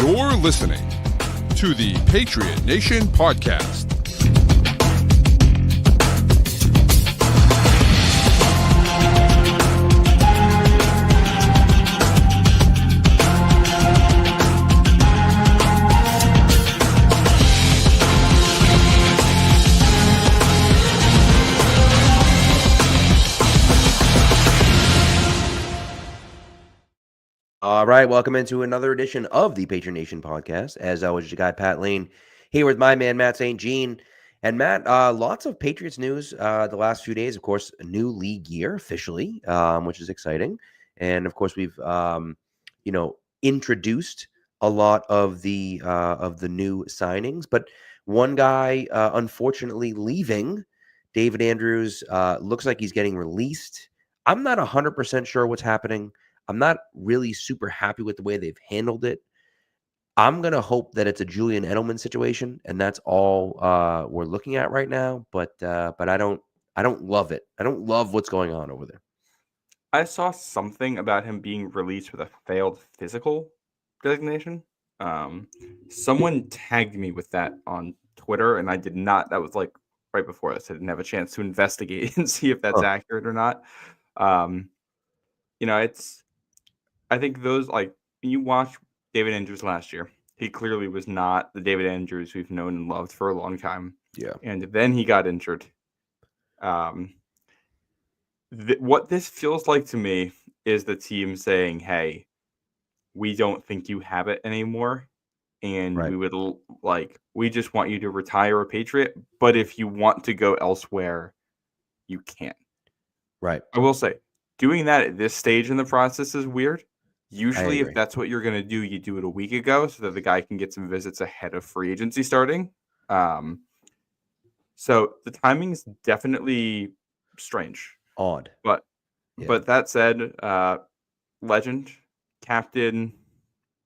You're listening to the Patriot Nation Podcast. All right, welcome into another edition of the Patriot Nation Podcast. As always, your guy, Pat Lane, here with my man, Matt St. Jean. And Matt, lots of Patriots news the last few days. Of course, a new league year officially, which is exciting. And of course, we've, introduced a lot of the new signings. But one guy, unfortunately, leaving, David Andrews, looks like he's getting released. I'm not 100% sure what's happening. I'm not really super happy with the way they've handled it. I'm going to hope that it's a Julian Edelman situation, and that's all we're looking at right now. But I don't love it. I don't love what's going on over there. I saw something about him being released with a failed physical designation. Someone tagged me with that on Twitter, and I did not. That was like right before this. I didn't have a chance to investigate and see if that's accurate or not. I think those, like, when you watch David Andrews last year, he clearly was not the David Andrews we've known and loved for a long time. Yeah. And then he got injured. What this feels like to me is the team saying, hey, we don't think you have it anymore. And we would, we just want you to retire a Patriot. But if you want to go elsewhere, you can. Right. I will say, doing that at this stage in the process is weird. Usually, if that's what you're going to do, you do it a week ago so that the guy can get some visits ahead of free agency starting. So the timing is definitely strange. Odd. But that said, legend, captain,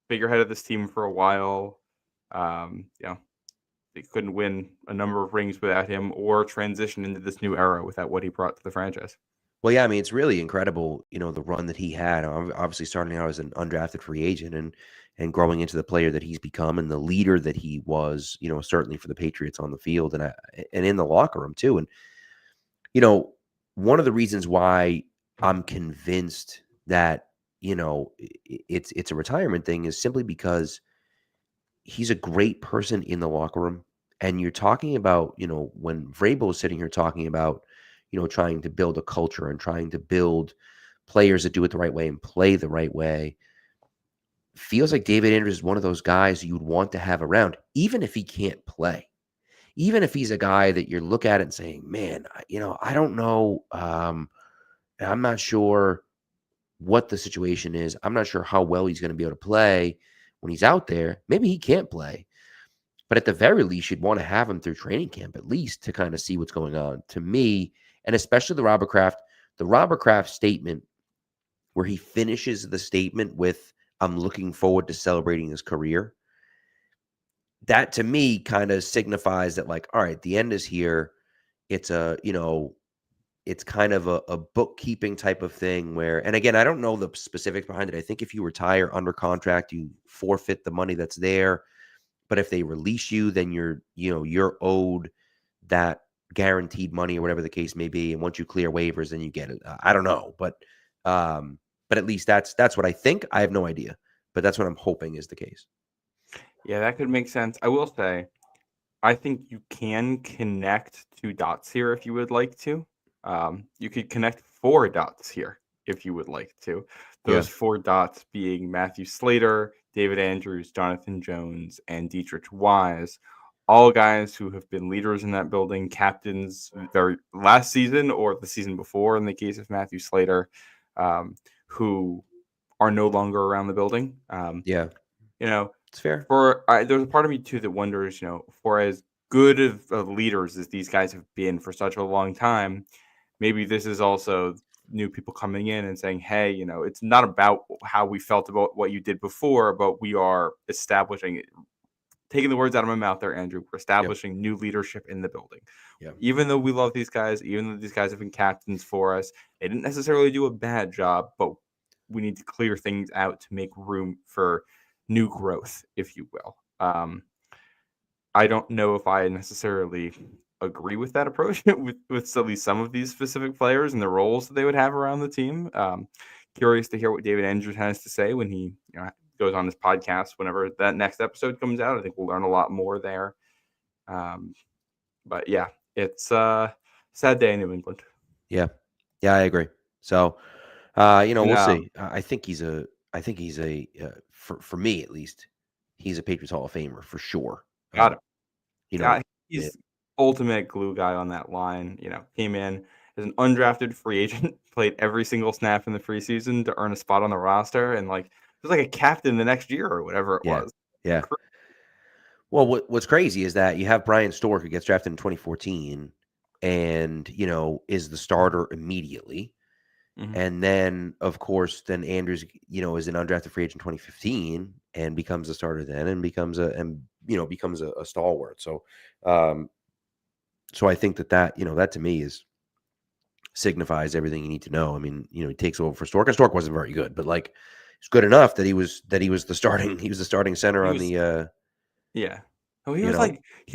figurehead of this team for a while. They couldn't win a number of rings without him or transition into this new era without what he brought to the franchise. Well, yeah, I mean, it's really incredible, the run that he had. Obviously, starting out as an undrafted free agent and growing into the player that he's become and the leader that he was, certainly for the Patriots on the field and in the locker room too. And one of the reasons why I'm convinced that it's a retirement thing is simply because he's a great person in the locker room. And you're talking about, when Vrabel is sitting here talking about, trying to build a culture and trying to build players that do it the right way and play the right way. Feels like David Andrews is one of those guys you'd want to have around, even if he can't play. Even if he's a guy that you look at it and saying, man, I don't know. I'm not sure what the situation is. I'm not sure how well he's going to be able to play when he's out there. Maybe he can't play. But at the very least, you'd want to have him through training camp, at least to kind of see what's going on. To me, and especially the Robert Kraft statement, where he finishes the statement with, I'm looking forward to celebrating his career. That to me kind of signifies that, like, all right, the end is here. It's it's kind of a bookkeeping type of thing where, and again, I don't know the specifics behind it. I think if you retire under contract, you forfeit the money that's there. But if they release you, then you're owed that guaranteed money or whatever the case may be. And once you clear waivers, then you get it. I don't know, but at least that's what I think. I have no idea, but that's what I'm hoping is the case. Yeah, that could make sense. I will say, I think you can connect 2 dots here if you would like to. You could connect 4 dots here if you would like to. Those 4 dots being Matthew Slater, David Andrews, Jonathan Jones, and Dietrich Wise. All guys who have been leaders in that building, captains their last season or the season before in the case of Matthew Slater, who are no longer around the building. It's fair. There's a part of me too that wonders, for as good of leaders as these guys have been for such a long time, maybe this is also new people coming in and saying, hey, it's not about how we felt about what you did before, but we are establishing, taking the words out of my mouth there, Andrew, we're establishing new leadership in the building. Even though we love these guys, even though these guys have been captains for us, they didn't necessarily do a bad job, but we need to clear things out to make room for new growth, if you will. I don't know if I necessarily agree with that approach with at least some of these specific players and the roles that they would have around the team. Curious to hear what David Andrews has to say when he goes on his podcast whenever that next episode comes out. I think we'll learn a lot more there. But yeah, it's a sad day in New England. Yeah, I agree. So, we'll see. I think he's a for me at least, he's a Patriots Hall of Famer for sure. Got it. He's ultimate glue guy on that line. Came in as an undrafted free agent, played every single snap in the preseason to earn a spot on the roster, and was like a captain the next year or whatever it was. Yeah. Well, what's crazy is that you have Brian Stork, who gets drafted in 2014 and, is the starter immediately. Mm-hmm. And then, of course, Andrews, is an undrafted free agent in 2015 and becomes a starter then and becomes a stalwart. So, so I think that to me signifies everything you need to know. I mean, he takes over for Stork, and Stork wasn't very good, but it's good enough that he was the starting center on the. Yeah. Oh, he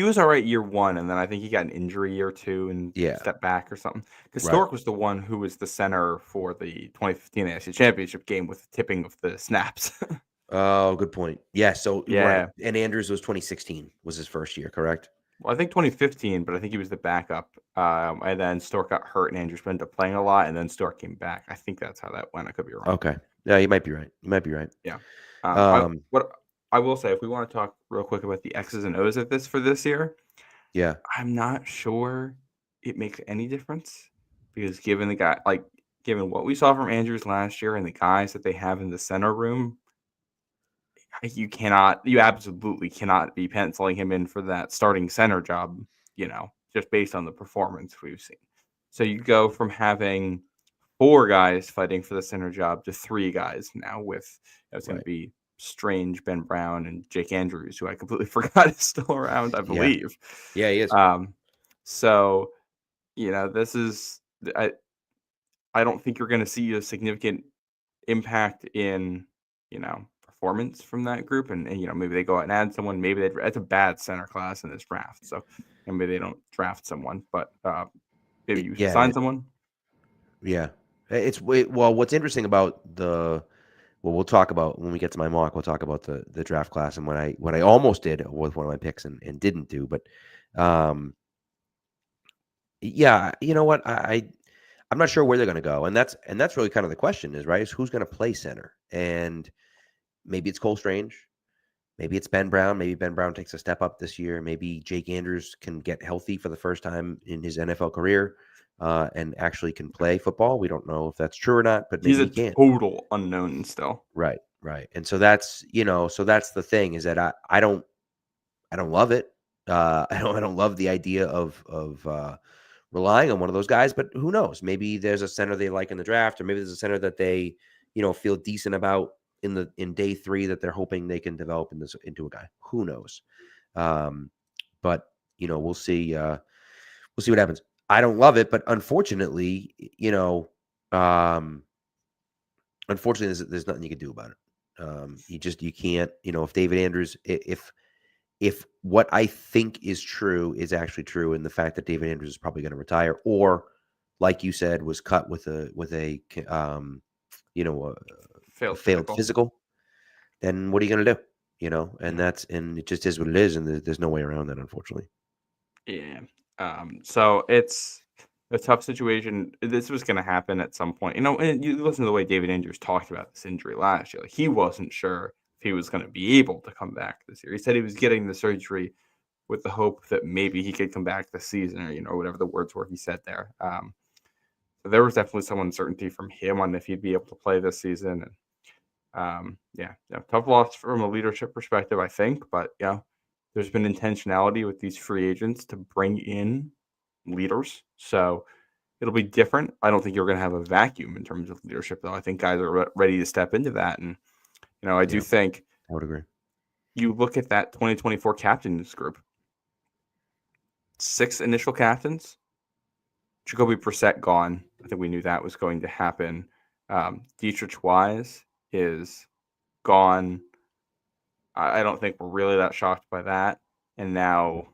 was all right year one, and then I think he got an injury year two and stepped back or something. Because Stork was the one who was the center for the 2015 AFC Championship game with the tipping of the snaps. Oh, good point. Yeah. So Right. And Andrews was 2016 was his first year, correct? Well, I think 2015, but I think he was the backup. And then Stork got hurt, and Andrews ended up playing a lot, and then Stork came back. I think that's how that went. I could be wrong. Okay. Yeah, you might be right. Yeah. What I will say, if we want to talk real quick about the X's and O's of this for this year, I'm not sure it makes any difference because given what we saw from Andrews last year and the guys that they have in the center room, you absolutely cannot be penciling him in for that starting center job, just based on the performance we've seen. So you go from having 4 guys fighting for the center job to 3 guys now with it's going to be Strange, Ben Brown, and Jake Andrews, who I completely forgot is still around, I believe. Yeah, he is. So, this is I don't think you're going to see a significant impact in, performance from that group, and maybe they go out and add someone. Maybe it's a bad center class in this draft, so maybe they don't draft someone, but maybe you sign someone. Yeah, what's interesting about we'll talk about when we get to my mock. We'll talk about the draft class and what I almost did with one of my picks and didn't do. But you know what? I'm not sure where they're going to go, and that's really kind of the question is who's going to play center? And maybe it's Cole Strange, maybe it's Ben Brown. Maybe Ben Brown takes a step up this year. Maybe Jake Andrews can get healthy for the first time in his NFL career. And actually can play football. We don't know if that's true or not, but maybe he can. Total unknown still. Right. And so that's that's the thing is that I don't love it. I don't love the idea of relying on one of those guys, but who knows? Maybe there's a center they like in the draft, or maybe there's a center that they feel decent about in day 3 that they're hoping they can develop into a guy. Who knows? But we'll see. We'll see what happens. I don't love it, but unfortunately, unfortunately, there's nothing you can do about it. You can't, if David Andrews, if what I think is true is actually true, and the fact that David Andrews is probably going to retire, or like you said, was cut with a failed physical, then what are you going to do? And it just is what it is, and there's no way around that, unfortunately. Yeah. So it's a tough situation. This was going to happen at some point. And you listen to the way David Andrews talked about this injury last year. He wasn't sure if he was going to be able to come back this year. He said he was getting the surgery with the hope that maybe he could come back this season, or whatever the words were he said there. So there was definitely some uncertainty from him on if he'd be able to play this season. And tough loss from a leadership perspective, I think. But there's been intentionality with these free agents to bring in leaders. So it'll be different. I don't think you're going to have a vacuum in terms of leadership, though. I think guys are ready to step into that. And, I do think I would agree. You look at that 2024 captains group, 6 initial captains. Jacoby Brissett gone. I think we knew that was going to happen. Dietrich Wise is gone. I don't think we're really that shocked by that. And now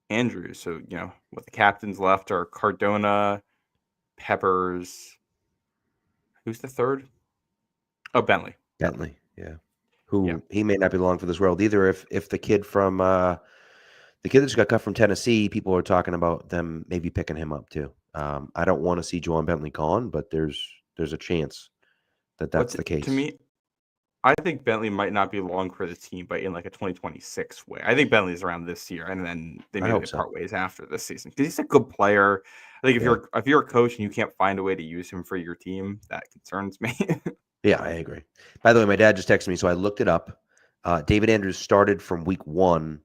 Andrews. So, what the captains left are Cardona, Peppers. Who's the third? Oh, Bentley. Bentley, yeah. Yeah. Who he may not be long for this world either. If the kid from the kid that just got cut from Tennessee, people are talking about them maybe picking him up too. I don't want to see Juwan Bentley gone, but there's a chance that that's the case. To me, I think Bentley might not be long for the team, but in like a 2026 way. I think Bentley's around this year, and then they part ways after this season because he's a good player. I think if you're a coach and you can't find a way to use him for your team, that concerns me. Yeah, I agree. By the way, my dad just texted me, so I looked it up. David Andrews started from week 1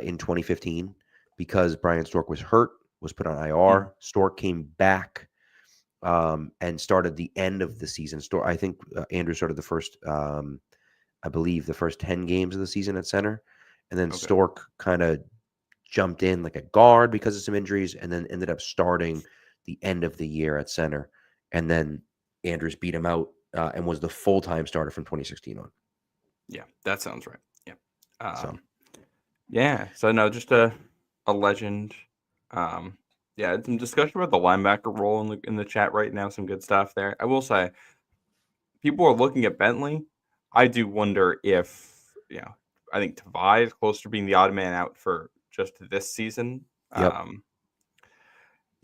in 2015 because Brian Stork was hurt, was put on IR. Stork came back and started the end of the season. I think Andrews started the first, I believe, the first 10 games of the season at center. And then Stork kind of jumped in like a guard because of some injuries and then ended up starting the end of the year at center. And then Andrews beat him out and was the full-time starter from 2016 on. Yeah, that sounds right. Yeah. So no, just a legend. Some discussion about the linebacker role in the chat right now. Some good stuff there. I will say, people are looking at Bentley. I do wonder if I think Tavai is close to being the odd man out for just this season. Yep.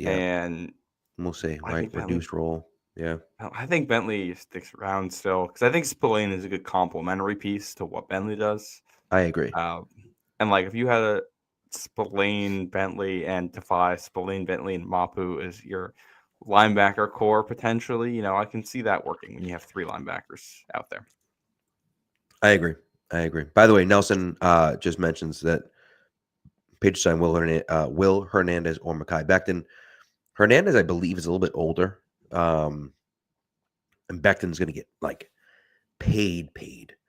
And we'll see. Right, reduced role. Yeah, I think Bentley sticks around still because I think Spillane is a good complementary piece to what Bentley does. I agree. And like if you had a Spillane, Bentley, and Tafai, Spillane, Bentley, and Mapu as your linebacker core potentially, I can see that working when you have 3 linebackers out there. I agree. By the way, Nelson just mentions that Patriots sign Will Hernandez or Mekhi Becton. Hernandez, I believe, is a little bit older. And Becton's going to get like paid.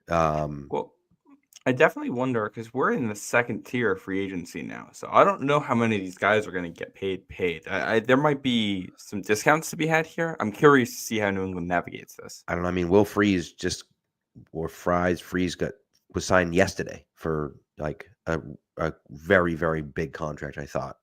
Well, I definitely wonder because we're in the second tier of free agency now, so I don't know how many of these guys are going to get paid. There might be some discounts to be had here. I'm curious to see how New England navigates this. I don't know. I mean, Will Freeze was signed yesterday for like a very, very big contract, I thought.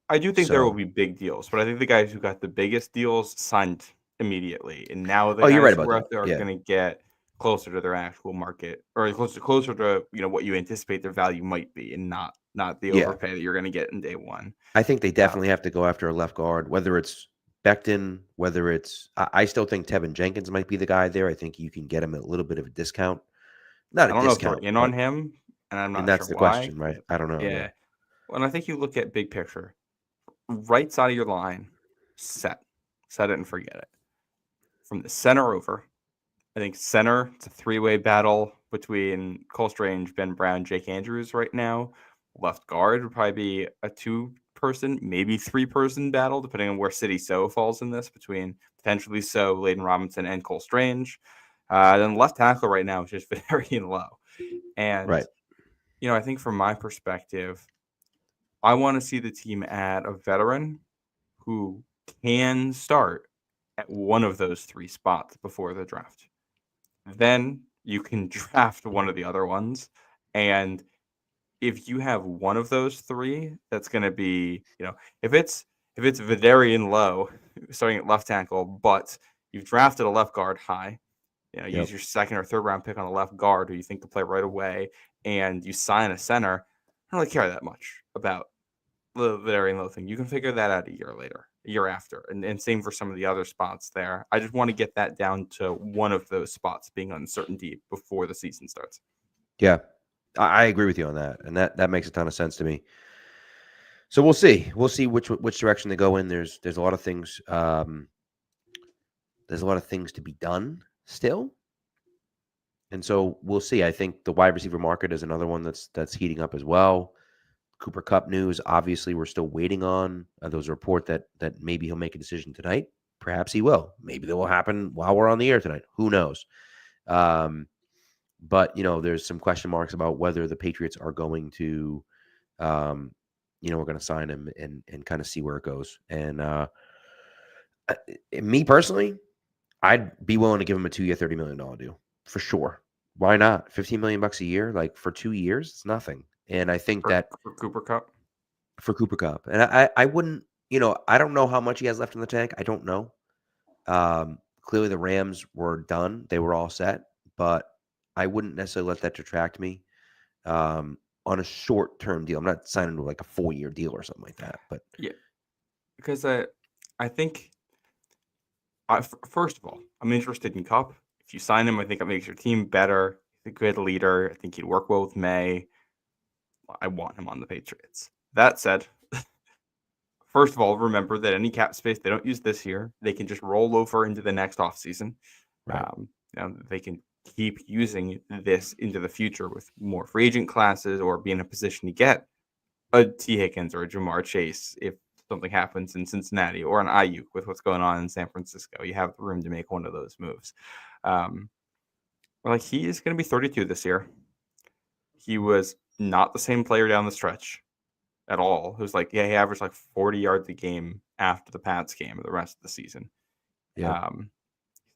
I do think there will be big deals, but I think the guys who got the biggest deals signed immediately, and now the guys you're right who about are out there are going to get closer to their actual market, or closer to what you anticipate their value might be, and not the overpay that you're going to get in day one. I think they definitely have to go after a left guard, whether it's Becton, whether it's I still think Tevin Jenkins might be the guy there. I think you can get him at a little bit of a discount. I don't know if we're in on him, and I'm not sure that's the why. question, right? I don't know. Yeah. Well, and I think you look at big picture. Right side of your line, set it and forget it. From the center over, I think center, it's a 3-way battle between Cole Strange, Ben Brown, Jake Andrews right now. Left guard would probably be a 2-person, maybe 3-person battle, depending on where City So falls in this, between potentially So, Layden Robinson, and Cole Strange. Then left tackle right now is just very low. And, I think from my perspective, I want to see the team add a veteran who can start at one of those 3 spots before the draft. Then you can draft one of the other ones. And if you have one of those 3, that's going to be, if it's Vidarian Lowe starting at left tackle, but you've drafted a left guard high, use your 2nd or 3rd round pick on a left guard who you think can play right away, and you sign a center, I don't really care that much about the Vidarian Lowe thing. You can figure that out a year after. And same for some of the other spots there. I just want to get that down to one of those spots being uncertainty before the season starts. Yeah, I agree with you on that. And that makes a ton of sense to me. So we'll see. We'll see which direction they go in. There's a lot of things. There's a lot of things to be done still. And so we'll see. I think the wide receiver market is another one that's heating up as well. Cooper Kupp news, obviously, we're still waiting on. There was a report that maybe he'll make a decision tonight. Perhaps he will. Maybe that will happen while we're on the air tonight. Who knows? But, there's some question marks about whether the Patriots are going to, we're going to sign him and kind of see where it goes. And me personally, I'd be willing to give him a 2-year, $30 million deal for sure. Why not? $15 million a year, like for 2 years, it's nothing. And I think that For Cooper Cup. for Cooper Cup, and I wouldn't, I don't know how much he has left in the tank. I don't know. Clearly the Rams were done; they were all set, but I wouldn't necessarily let that detract me on a short-term deal. I'm not signing to like a 4-year deal or something like that. But Yeah, because I think first of all, I'm interested in Cup. If you sign him, I think it makes your team better. He's a good leader. I think he'd work well with May. I want him on the Patriots. That said, first of all, remember that any cap space they don't use this year, they can just roll over into the next offseason. right. They can keep using this into the future with more free agent classes or be in a position to get a T. Higgins or a Jamar Chase if something happens in Cincinnati, or an Ayuk with what's going on in San Francisco. You have the room to make one of those moves. He is going to be 32 this year. He was not the same player down the stretch at all. It was he averaged like 40 yards a game after the Pats game the rest of the season. Yeah. He's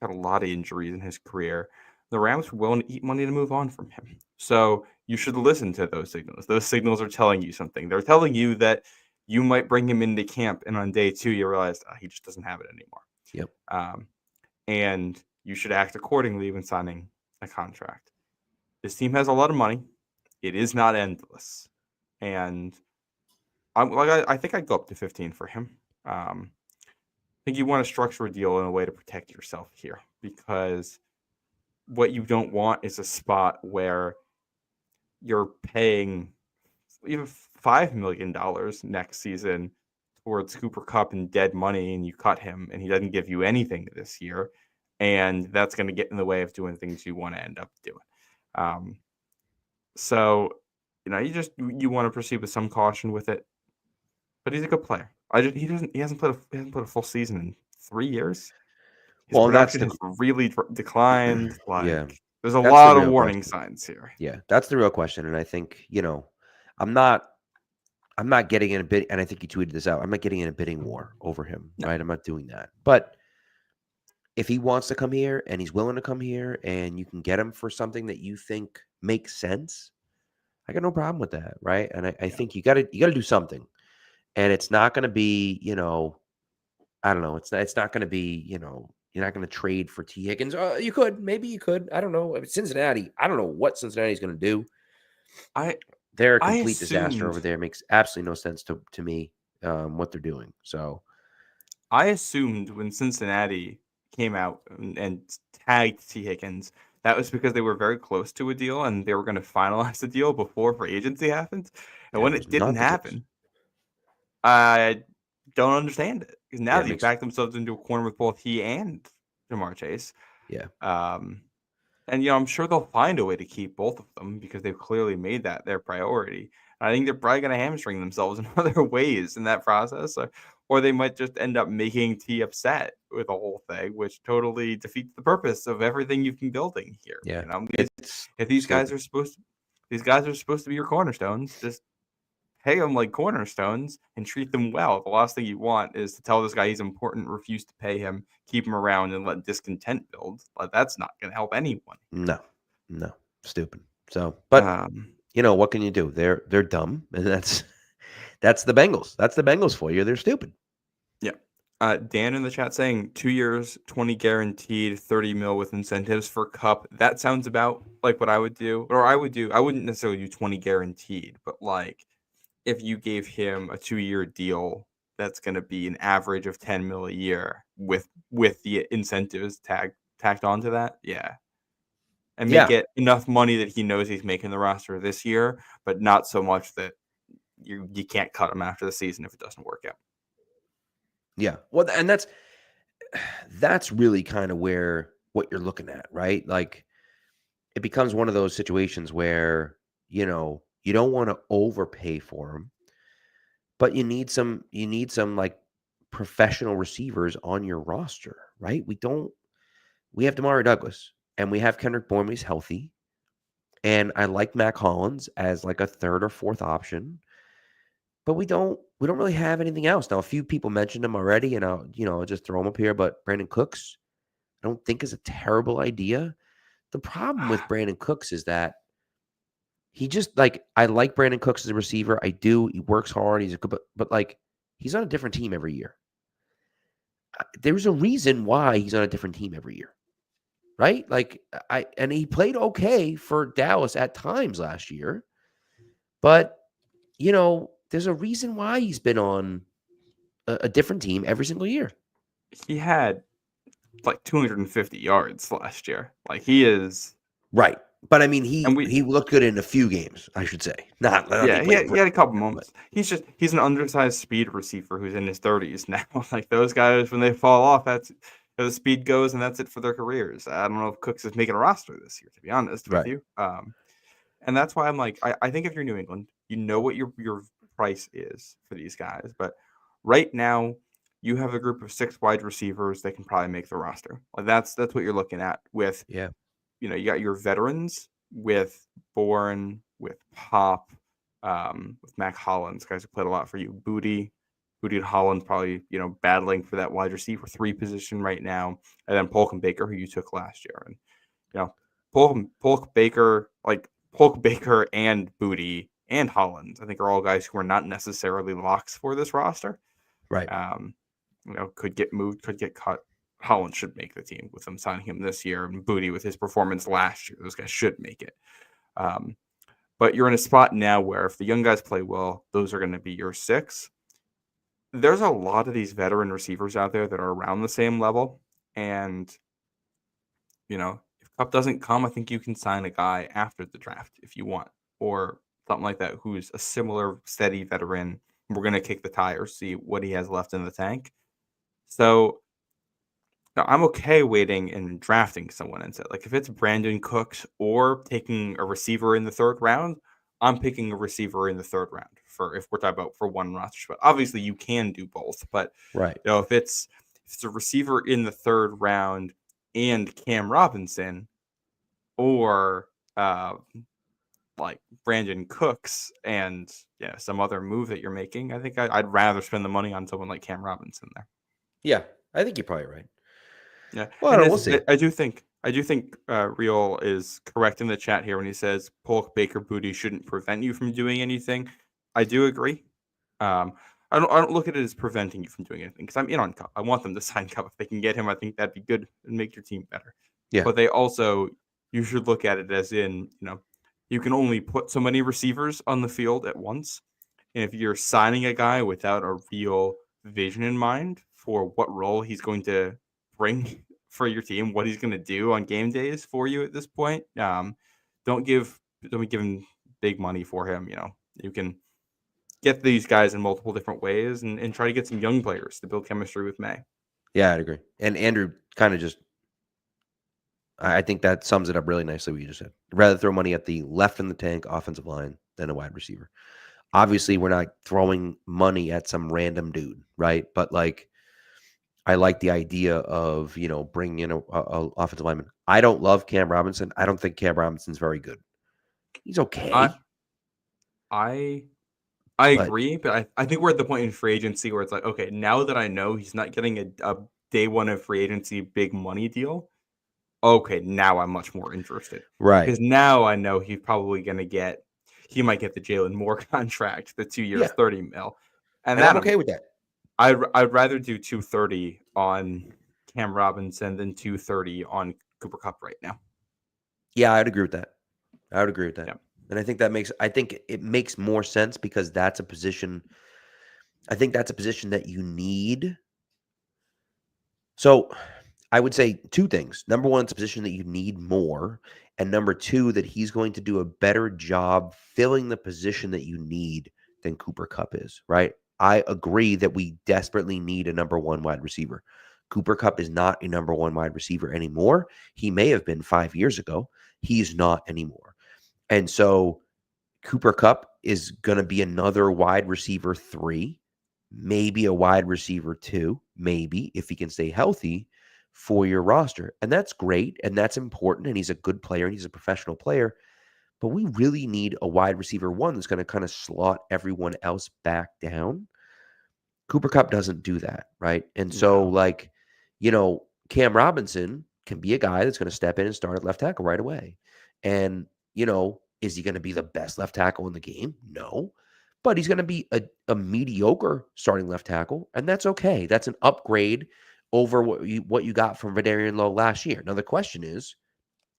had a lot of injuries in his career. The Rams were willing to eat money to move on from him. So you should listen to those signals. Those signals are telling you something. They're telling you that you might bring him into camp, and on day 2, you realize he just doesn't have it anymore. Yep. And you should act accordingly when signing a contract. This team has a lot of money. It is not endless. And I think I'd go up to 15 for him. I think you want to structure a deal in a way to protect yourself here, because what you don't want is a spot where you're paying even $5 million next season towards Cooper Kupp and dead money, and you cut him and he doesn't give you anything this year. And that's going to get in the way of doing things you want to end up doing. So, you want to proceed with some caution with it, but he's a good player. He hasn't played a full season in 3 years. His production has really declined. Yeah. There's a That's lot of warning signs here. Yeah, that's the real question. And I think, I'm not getting in a bit, and I think you tweeted this out. I'm not getting in a bidding war over him, No. right? I'm not doing that. But if he wants to come here and he's willing to come here and you can get him for something that you think makes sense, I got no problem with that, right? And I think you gotta do something. And it's not gonna be, I don't know, it's not gonna be, you're not gonna trade for T. Higgins. You could, maybe you could. I don't know. Cincinnati, I don't know what Cincinnati's gonna do. They're a complete disaster over there. It makes absolutely no sense to me what they're doing. So I assumed when Cincinnati came out and tagged T. Higgins, that was because they were very close to a deal and they were going to finalize the deal before free agency happened. And when it didn't happen, I don't understand it. Because now they backed themselves into a corner with both he and Jamar Chase. Yeah. And, I'm sure they'll find a way to keep both of them because they've clearly made that their priority. I think they're probably going to hamstring themselves in other ways in that process, or they might just end up making T upset with the whole thing, which totally defeats the purpose of everything you've been building here. Yeah, if these guys are supposed to be your cornerstones, just pay them like cornerstones and treat them well. The last thing you want is to tell this guy he's important, refuse to pay him, keep him around, and let discontent build. That's not going to help anyone. No, stupid. So, but what can you do? They're dumb, and that's the Bengals. That's the Bengals for you. They're stupid. Yeah. Dan in the chat saying 2 years, 20 guaranteed, 30 mil with incentives for Cup. That sounds about like what I would do, or I wouldn't necessarily do 20 guaranteed, but if you gave him a 2-year deal, that's going to be an average of 10 mil a year with the incentives tacked onto that. Yeah. And make it enough money that he knows he's making the roster this year, but not so much that you can't cut him after the season if it doesn't work out. Yeah. Well, and that's really kind of what you're looking at, right? It becomes one of those situations where, you don't want to overpay for him, but you need some professional receivers on your roster, right? We have Demario Douglas and we have Kendrick Bourne when he's healthy. And I like Mac Hollins as a third or fourth option, but we don't really have anything else. Now, a few people mentioned him already, and I'll just throw him up here, but Brandon Cooks, I don't think is a terrible idea. The problem with Brandon Cooks is that he just like I like Brandon Cooks as a receiver. I do. He works hard. He's a good, but like he's on a different team every year. There's a reason why he's on a different team every year, right? Like and he played okay for Dallas at times last year, but there's a reason why he's been on a different team every single year. He had like 250 yards last year. Like he is right. But I mean, and he looked good in a few games, I should say. Not yeah, he had a couple but, moments. He's an undersized speed receiver who's in his 30s now. Like those guys, when they fall off, that's the speed goes, and that's it for their careers. I don't know if Cooks is making a roster this year, to be honest with you. And that's why I'm like, I think if you're New England, you know what your price is for these guys. But right now, you have a group of 6 wide receivers that can probably make the roster. Like that's what you're looking at with. Yeah. You got your veterans with Bourne, with Pop, with Mac Hollins, guys who played a lot for you. Booty and Hollins probably, battling for that wide receiver 3 position right now. And then Polk and Baker, who you took last year. And, Polk Baker and Booty and Hollins, I think are all guys who are not necessarily locks for this roster. Right. Could get moved, could get cut. Hollins should make the team with them signing him this year, and Booty with his performance last year. Those guys should make it. But you're in a spot now where if the young guys play well, those are going to be your 6. There's a lot of these veteran receivers out there that are around the same level. And, if Cup doesn't come, I think you can sign a guy after the draft if you want, or something like that, who's a similar steady veteran. We're going to kick the tires, see what he has left in the tank. So, now, I'm okay waiting and drafting someone instead. Like if it's Brandon Cooks or taking a receiver in the 3rd round, I'm picking a receiver in the 3rd round if we're talking about for one roster spot. Obviously, you can do both, but right. If it's a receiver in the 3rd round and Cam Robinson, or like Brandon Cooks and some other move that you're making, I think I'd rather spend the money on someone like Cam Robinson there. Yeah, I think you're probably right. Yeah, well, we'll see. I do think Real is correct in the chat here when he says Polk, Baker, Booty shouldn't prevent you from doing anything. I do agree. I don't look at it as preventing you from doing anything because I'm in on Cup. I want them to sign Cup if they can get him. I think that'd be good and make your team better. Yeah, but you should look at it as in you can only put so many receivers on the field at once, and if you're signing a guy without a real vision in mind for what role he's going to bring for your team, what he's going to do on game days for you at this point, don't give him big money for him. You can get these guys in multiple different ways and try to get some young players to build chemistry with May. Yeah, I'd agree. And Andrew kind of I think that sums it up really nicely what you just said. I'd rather throw money at the left in the tank offensive line than a wide receiver. Obviously, we're not throwing money at some random dude, right? But like, I like the idea of, bringing in a offensive lineman. I don't love Cam Robinson. I don't think Cam Robinson's very good. He's okay. I agree, but I think we're at the point in free agency where it's like, okay, now that I know he's not getting a day one of free agency big money deal, okay, now I'm much more interested. Right. Because now I know he's probably going to he might get the Jalen Moore contract, the 2 years, $30 million. And I'm okay with that. I'd rather do $230 on Cam Robinson than $230 on Cooper Kupp right now. Yeah, I'd agree with that. Yeah. And I think it makes more sense because that's a position. I think that's a position that you need. So I would say 2 things. Number 1, it's a position that you need more. And number 2, that he's going to do a better job filling the position that you need than Cooper Kupp is, right? I agree that we desperately need a number 1 wide receiver. Cooper Kupp is not a number 1 wide receiver anymore. He may have been 5 years ago. He's not anymore. And so Cooper Kupp is going to be another wide receiver 3, maybe a wide receiver 2, maybe if he can stay healthy for your roster. And that's great. And that's important. And he's a good player and he's a professional player. But we really need a wide receiver 1 that's going to kind of slot everyone else back down. Cooper Kupp doesn't do that, right? And so, Cam Robinson can be a guy that's going to step in and start at left tackle right away. And, is he going to be the best left tackle in the game? No. But he's going to be a mediocre starting left tackle, and that's okay. That's an upgrade over what you got from Vidarian Lowe last year. Now, the question is,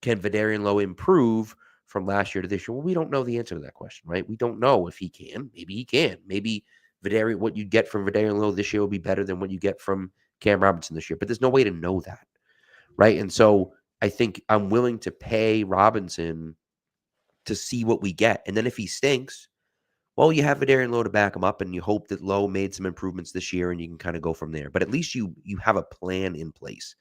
can Vidarian Lowe improve from last year to this year? Well, we don't know the answer to that question, right? We don't know if he can. Maybe he can. Maybe what you get from Vidarian Lowe this year will be better than what you get from Cam Robinson this year, but there's no way to know that, right? And so I think I'm willing to pay Robinson to see what we get. And then if he stinks, well, you have Vidarian Lowe to back him up, and you hope that Lowe made some improvements this year, and you can kind of go from there. But at least you have a plan in place,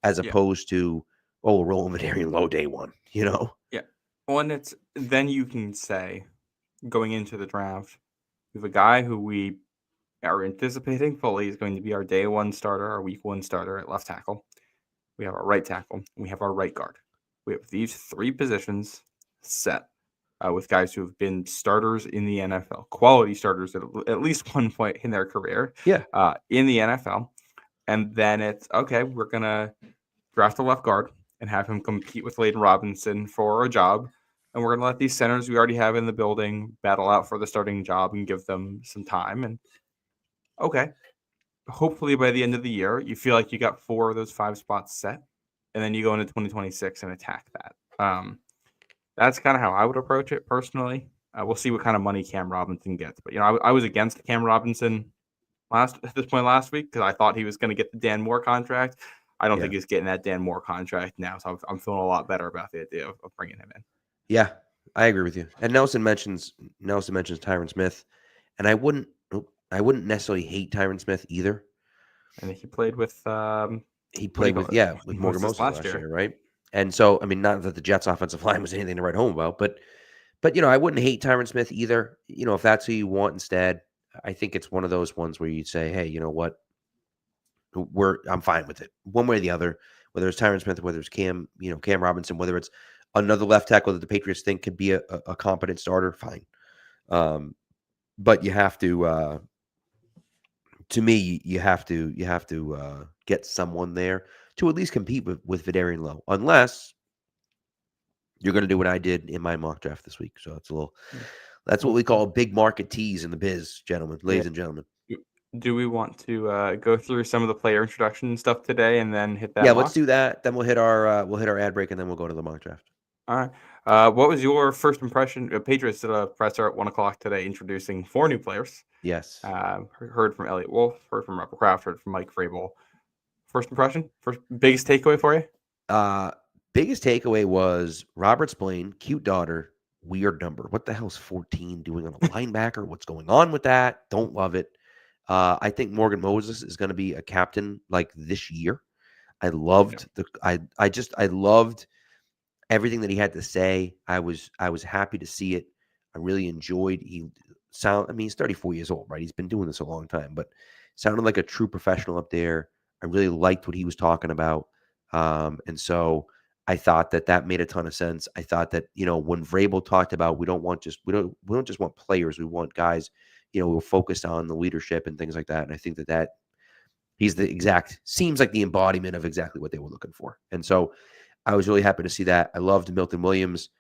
as opposed to, we're rolling Vidarian Lowe day one, Yeah. Well, and then you can say, going into the draft, we have a guy who we are anticipating fully is going to be our day one starter, our week one starter at left tackle. We have our right tackle, and we have our right guard. We have these three positions set with guys who have been starters in the NFL, quality starters at least one point in their career in the NFL. And then it's, okay, we're going to draft a left guard and have him compete with Layden Robinson for a job. And we're going to let these centers we already have in the building battle out for the starting job and give them some time. And okay, hopefully by the end of the year, you feel like you got 4 of those 5 spots set, and then you go into 2026 and attack that. That's kind of how I would approach it personally. We'll see what kind of money Cam Robinson gets. But, I was against Cam Robinson at this point last week because I thought he was going to get the Dan Moore contract. I don't think he's getting that Dan Moore contract now, so I'm feeling a lot better about the idea of bringing him in. Yeah, I agree with you. And Nelson mentions Tyron Smith, and I wouldn't necessarily hate Tyron Smith either. And he played with with Morgan Moses last year, right? And so, I mean, not that the Jets' offensive line was anything to write home about, but I wouldn't hate Tyron Smith either. If that's who you want instead, I think it's one of those ones where you'd say, hey, you know what? I'm fine with it, one way or the other. Whether it's Tyron Smith, whether it's Cam Robinson, whether it's another left tackle that the Patriots think could be a competent starter, fine. But you have to, to me, you have to get someone there to at least compete with Vidarian Lowe, unless you're going to do what I did in my mock draft this week. So that's what we call a big market tease in the biz, ladies and gentlemen. Do we want to go through some of the player introduction stuff today and then hit that? Yeah, let's do that. Then we'll hit our ad break, and then we'll go to the mock draft. All right. What was your first impression? Patriots did a presser at 1:00 today introducing 4 new players. Yes. Heard from Elliot Wolf, heard from Robert Kraft, heard from Mike Vrabel. First impression? Biggest takeaway for you? Biggest takeaway was Robert Spillane, cute daughter, weird number. What the hell's 14 doing on a linebacker? What's going on with that? Don't love it. I think Morgan Moses is going to be a captain like this year. I loved I loved everything that he had to say. I was happy to see it. I really enjoyed. He's 34 years old, right? He's been doing this a long time, but sounded like a true professional up there. I really liked what he was talking about. And so I thought that made a ton of sense. I thought that, when Vrabel talked about, we don't just want players. We want guys, who are focused on the leadership and things like that. And I think that he's seems like the embodiment of exactly what they were looking for. And so I was really happy to see that. I loved Milton Williams.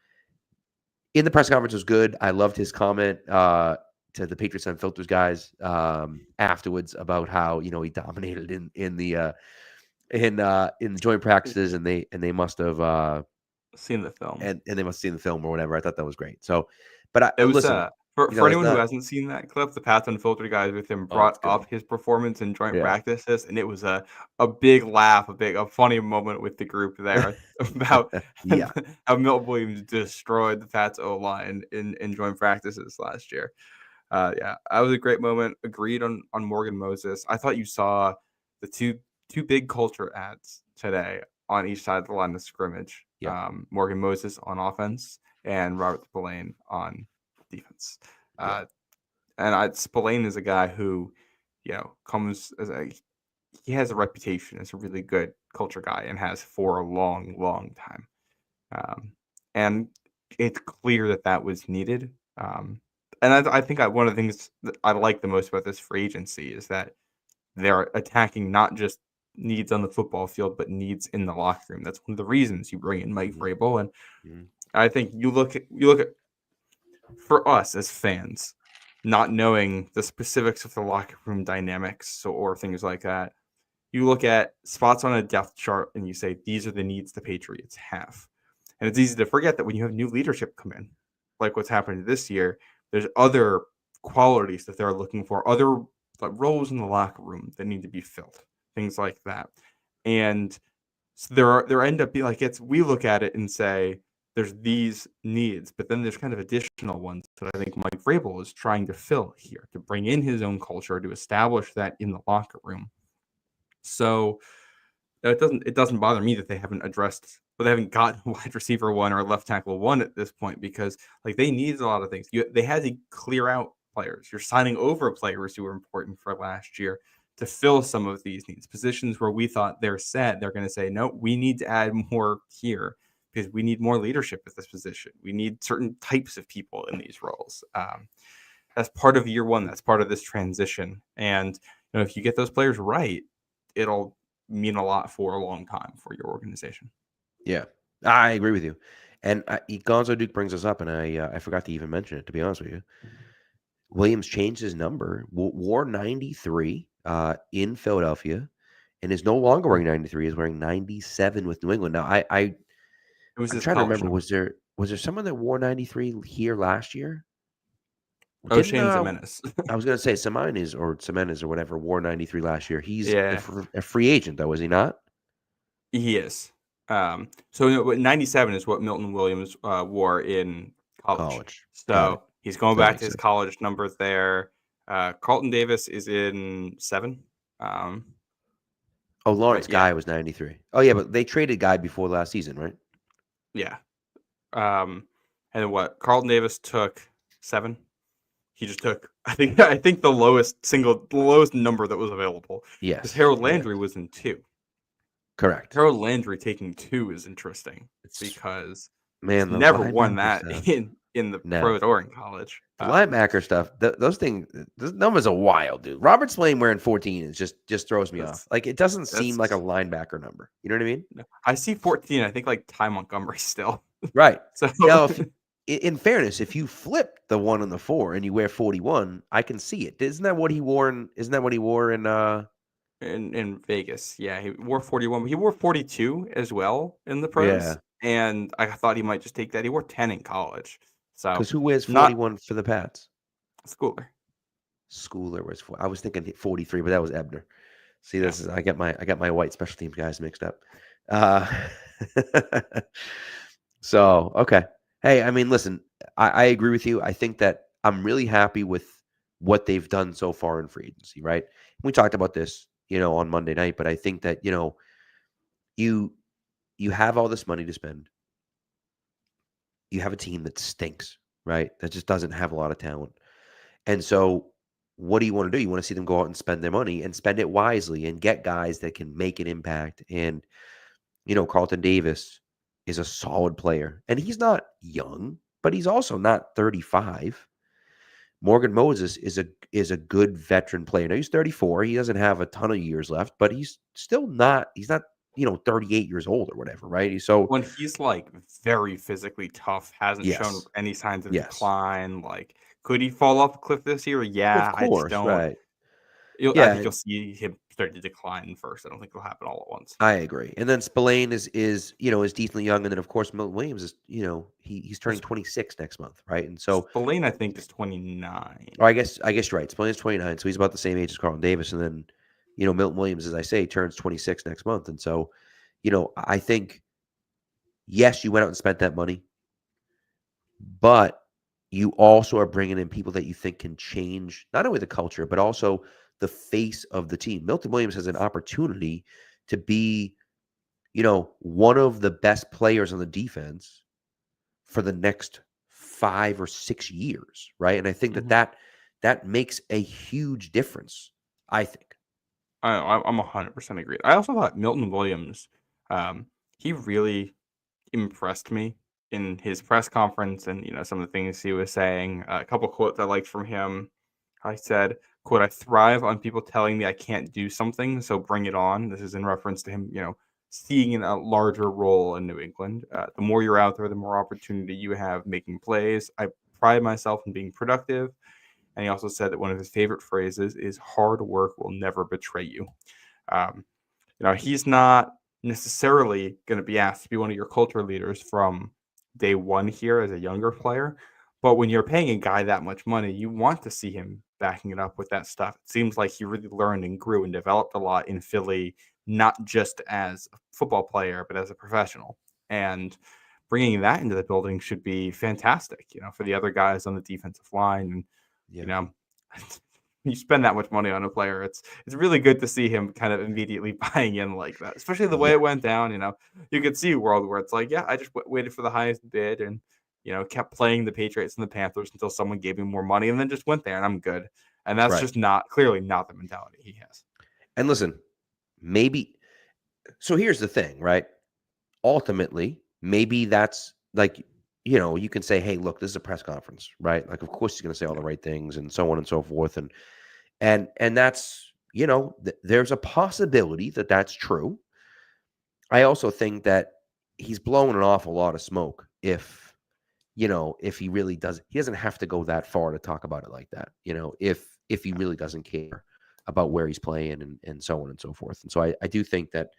In the press conference was good. I loved his comment to the Patriots Unfiltered guys afterwards about how, he dominated in the joint practices, and they must have seen the film, and they must have seen the film or whatever. I thought that was great. So, but it was for anyone who hasn't seen that clip, the Path Unfiltered guys with him brought up his performance in joint practices, and it was a big laugh, a funny moment with the group there about how Milton Williams destroyed the Pats O-line in joint practices last year. That was a great moment. Agreed on Morgan Moses. I thought you saw the two big culture ads today on each side of the line of scrimmage. Morgan Moses on offense and Robert Spillane on defense. Spillane is a guy who, comes he has a reputation as a really good culture guy and has for a long, long time. And it's clear that was needed. And I think one of the things that I like the most about this free agency is that they're attacking not just needs on the football field, but needs in the locker room. That's one of the reasons you bring in Mike Vrabel. And I think you look at for us as fans, not knowing the specifics of the locker room dynamics or things like that. You look at spots on a depth chart and you say, these are the needs the Patriots have. And it's easy to forget that when you have new leadership come in, like what's happening this year, there's other qualities that they're looking for, other roles in the locker room that need to be filled, things like that. And so there end up being we look at it and say, there's these needs, but then there's kind of additional ones that I think Mike Vrabel is trying to fill here, to bring in his own culture, to establish that in the locker room. So it doesn't bother me that they haven't gotten a wide receiver one or a left tackle one at this point, because they need a lot of things. They had to clear out players. You're signing over players who were important for last year to fill some of these needs. Positions where we thought they're set, they're going to say, no, we need to add more here because we need more leadership at this position. We need certain types of people in these roles. That's part of year one. That's part of this transition. And if you get those players right, it'll mean a lot for a long time for your organization. Yeah, I agree with you. And Gonzo Duke brings us up, and I forgot to even mention it, to be honest with you. Williams changed his number, wore 93 in Philadelphia, and is no longer wearing 93. Is wearing 97 with New England. Now, I'm trying to remember. Was there someone that wore 93 here last year? Shane Zannis. I was going to say Semenez or whatever wore 93 last year. He's a free agent, though, is he not? He is. So 97 is what Milton Williams wore in college. So he's going back to his college number there. Carlton Davis is in 7. Lawrence Guy was 93. Oh, yeah, but they traded Guy before last season, right? Yeah. And then what? Carlton Davis took 7. He just took, I think the lowest number that was available. Yes. Because Harold Landry was in 2. Correct. Harold Landry taking 2 is interesting because he's never won that in the pros or in college. The linebacker stuff, those numbers are wild, dude. Robert Spillane wearing 14 is just throws me off. It doesn't seem like a linebacker number. You know what I mean? No, I see 14. I think Ty Montgomery still. Right. So now, in fairness, if you flip the 1 and the 4 and you wear 41, I can see it. Isn't that what he wore in in Vegas? Yeah, he wore 41, but he wore 42 as well in the pros. Yeah. And I thought he might just take that. He wore 10 in college. So because who wears 41 for the Pats? Schooler was 4. I was thinking 43, but that was Ebner. See, this is I got my white special teams guys mixed up. So okay. Hey, I mean, listen, I agree with you. I think that I'm really happy with what they've done so far in free agency, right? We talked about this, on Monday night, but I think that, you have all this money to spend. You have a team that stinks, right? That just doesn't have a lot of talent. And so what do you want to do? You want to see them go out and spend their money and spend it wisely and get guys that can make an impact. And, Carlton Davis is a solid player. And he's not young, but he's also not 35. Morgan Moses is a good veteran player. Now, he's 34. He doesn't have a ton of years left, but he's not 38 years old or whatever, right? So when he's very physically tough, hasn't shown any signs of decline, could he fall off a cliff this year? Yeah, of course, I just don't. Right. I think you'll see him start to decline first. I don't think it'll happen all at once. I agree. And then Spillane is decently young, and then of course Milton Williams is he's turning 26 next month, right? And so Spillane I think is 29. Or I guess you're right. Spillane is 29, so he's about the same age as Carlton Davis, and then Milton Williams, as I say, turns 26 next month, and so I think yes, you went out and spent that money, but you also are bringing in people that you think can change not only the culture but also the face of the team. Milton Williams has an opportunity to be, one of the best players on the defense for the next 5 or 6 years, right? And I think that makes a huge difference, I think. I'm 100% agree. I also thought Milton Williams, he really impressed me in his press conference and, some of the things he was saying. A couple quotes I liked from him. I said, quote, I thrive on people telling me I can't do something, so bring it on. This is in reference to him, seeing in a larger role in New England. The more you're out there, the more opportunity you have making plays. I pride myself in being productive. And he also said that one of his favorite phrases is hard work will never betray you. Um, he's not necessarily going to be asked to be one of your culture leaders from day one here as a younger player. But when you're paying a guy that much money, you want to see him backing it up with that stuff. It seems like he really learned and grew and developed a lot in Philly, not just as a football player, but as a professional. And bringing that into the building should be fantastic, for the other guys on the defensive line. And, Yeah. you spend that much money on a player, it's really good to see him kind of immediately buying in like that, especially the way it went down. You could see a world where it's like, yeah, I just waited for the highest bid and, kept playing the Patriots and the Panthers until someone gave me more money and then just went there and I'm good. And that's Right. just clearly not the mentality he has. And listen, maybe, so here's the thing, right? Ultimately, maybe that's like, you can say, hey, look, this is a press conference, right? Like, of course he's going to say all the right things and so on and so forth. And that's, there's a possibility that that's true. I also think that he's blowing an awful lot of smoke if he really does. He doesn't have to go that far to talk about it like that, if he really doesn't care about where he's playing and so on and so forth. And so I do think that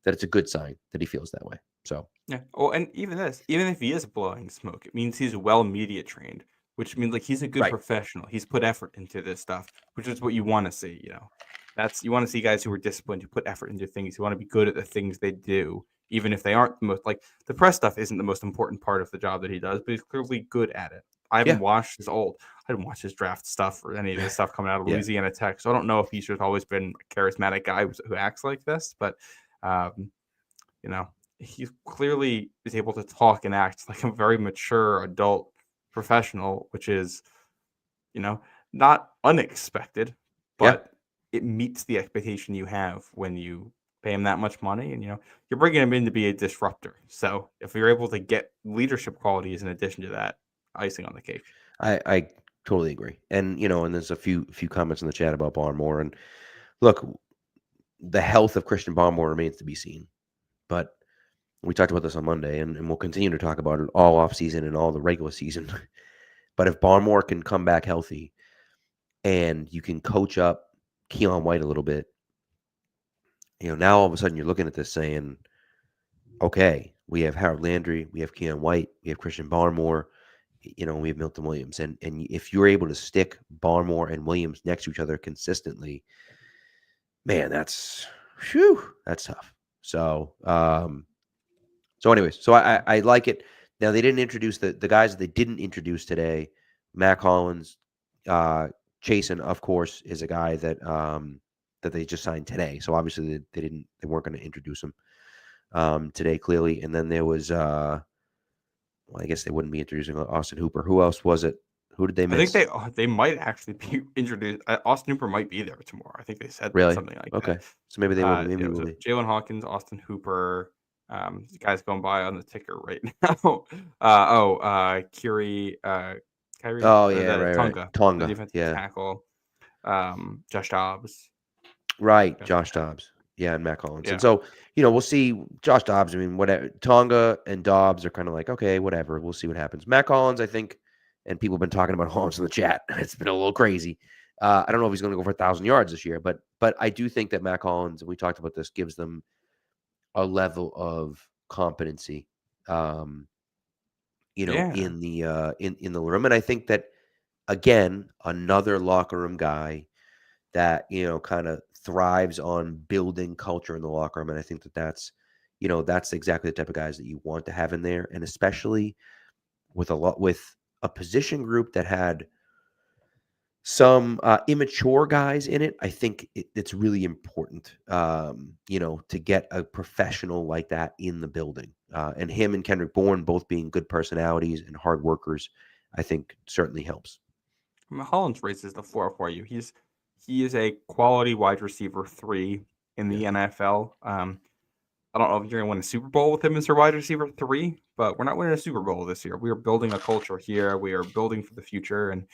it's a good sign that he feels that way. So yeah. Well, and even if he is blowing smoke, it means he's well media trained, which means like he's a good professional. He's put effort into this stuff, which is what you want to see. You want to see guys who are disciplined, who put effort into things, who want to be good at the things they do, even if they aren't the most, like, the press stuff isn't the most important part of the job that he does, but he's clearly good at it. I haven't watched his draft stuff or any of his stuff coming out of Louisiana Tech, so I don't know if he's just always been a charismatic guy who acts like this, but he clearly is able to talk and act like a very mature adult professional, which is, not unexpected, but it meets the expectation you have when you pay him that much money, and you're bringing him in to be a disruptor. So if you're able to get leadership qualities in addition to that, icing on the cake. I totally agree. And and there's a few comments in the chat about Barmore. And look, the health of Christian Barmore remains to be seen. But we talked about this on Monday, and we'll continue to talk about it all off season and all the regular season. But if Barmore can come back healthy and you can coach up Keon White a little bit, now all of a sudden you're looking at this saying, okay, we have Harold Landry, we have Keon White, we have Christian Barmore, we have Milton Williams. And if you're able to stick Barmore and Williams next to each other consistently, man, that's tough. So, anyways, so I like it. Now, they didn't introduce the guys that they didn't introduce today. Mac Hollins, Chasen, of course, is a guy that that they just signed today. So obviously they weren't going to introduce him today, clearly. And then there was, well, I guess they wouldn't be introducing Austin Hooper. Who else was it? Who did they miss? I think they might actually be introduced. Austin Hooper might be there tomorrow. I think they said something like that. Okay, so maybe they will. Maybe it was Jalen Hawkins, Austin Hooper. The guy's going by on the ticker right now. Kyrie. Oh yeah, right. Tonga, the defensive tackle. Josh Dobbs. Right, Josh Dobbs. Yeah, and Mac Hollins. And so, we'll see Josh Dobbs. I mean, whatever. Tonga and Dobbs are kind of like, okay, whatever. We'll see what happens. Mac Hollins, I think, and people have been talking about Hollins in the chat. It's been a little crazy. I don't know if he's going to go for 1,000 yards this year, but I do think that Mac Hollins, and we talked about this, gives them a level of competency, in the room. And I think that, again, another locker room guy that, kind of thrives on building culture in the locker room. And I think that's exactly the type of guys that you want to have in there. And especially with a position group that had some immature guys in it, I think it's really important, to get a professional like that in the building. And him and Kendrick Bourne both being good personalities and hard workers, I think certainly helps. Hollins raises the floor for you. He is a quality wide receiver 3 in the NFL. I don't know if you're going to win a Super Bowl with him as your wide receiver 3, but we're not winning a Super Bowl this year. We are building a culture here. We are building for the future. And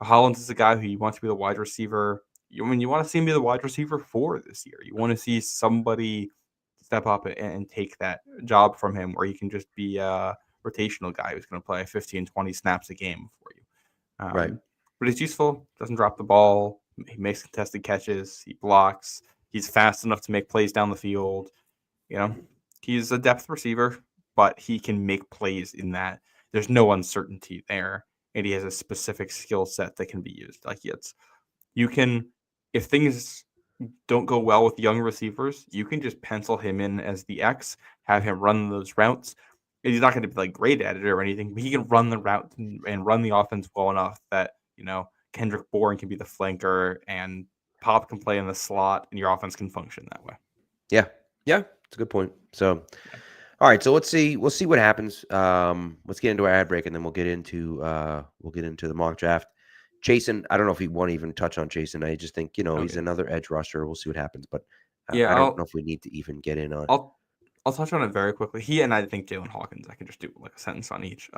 Hollins is a guy who you want to be the wide receiver you want to see him be the wide receiver 4 this year. You want to see somebody step up and take that job from him, where he can just be a rotational guy who's going to play 15, 20 snaps a game for you. Right. But he's useful, doesn't drop the ball, he makes contested catches, he blocks, he's fast enough to make plays down the field. He's a depth receiver, but he can make plays in that. There's no uncertainty there, and he has a specific skill set that can be used. If things don't go well with young receivers, you can just pencil him in as the X, have him run those routes. He's not going to be like great at it or anything, but he can run the route and run the offense well enough that, Kendrick Bourne can be the flanker and Pop can play in the slot and your offense can function that way. Yeah. It's a good point. So, all right. So we'll see what happens. Let's get into our ad break, and then we'll get into the mock draft. Chasen, I don't know if we want to even touch on Chasen. I just think, he's another edge rusher. We'll see what happens, but I don't know if we need to even get in on. I'll touch on it very quickly. He and I think Jalen Hawkins. I can just do like a sentence on each.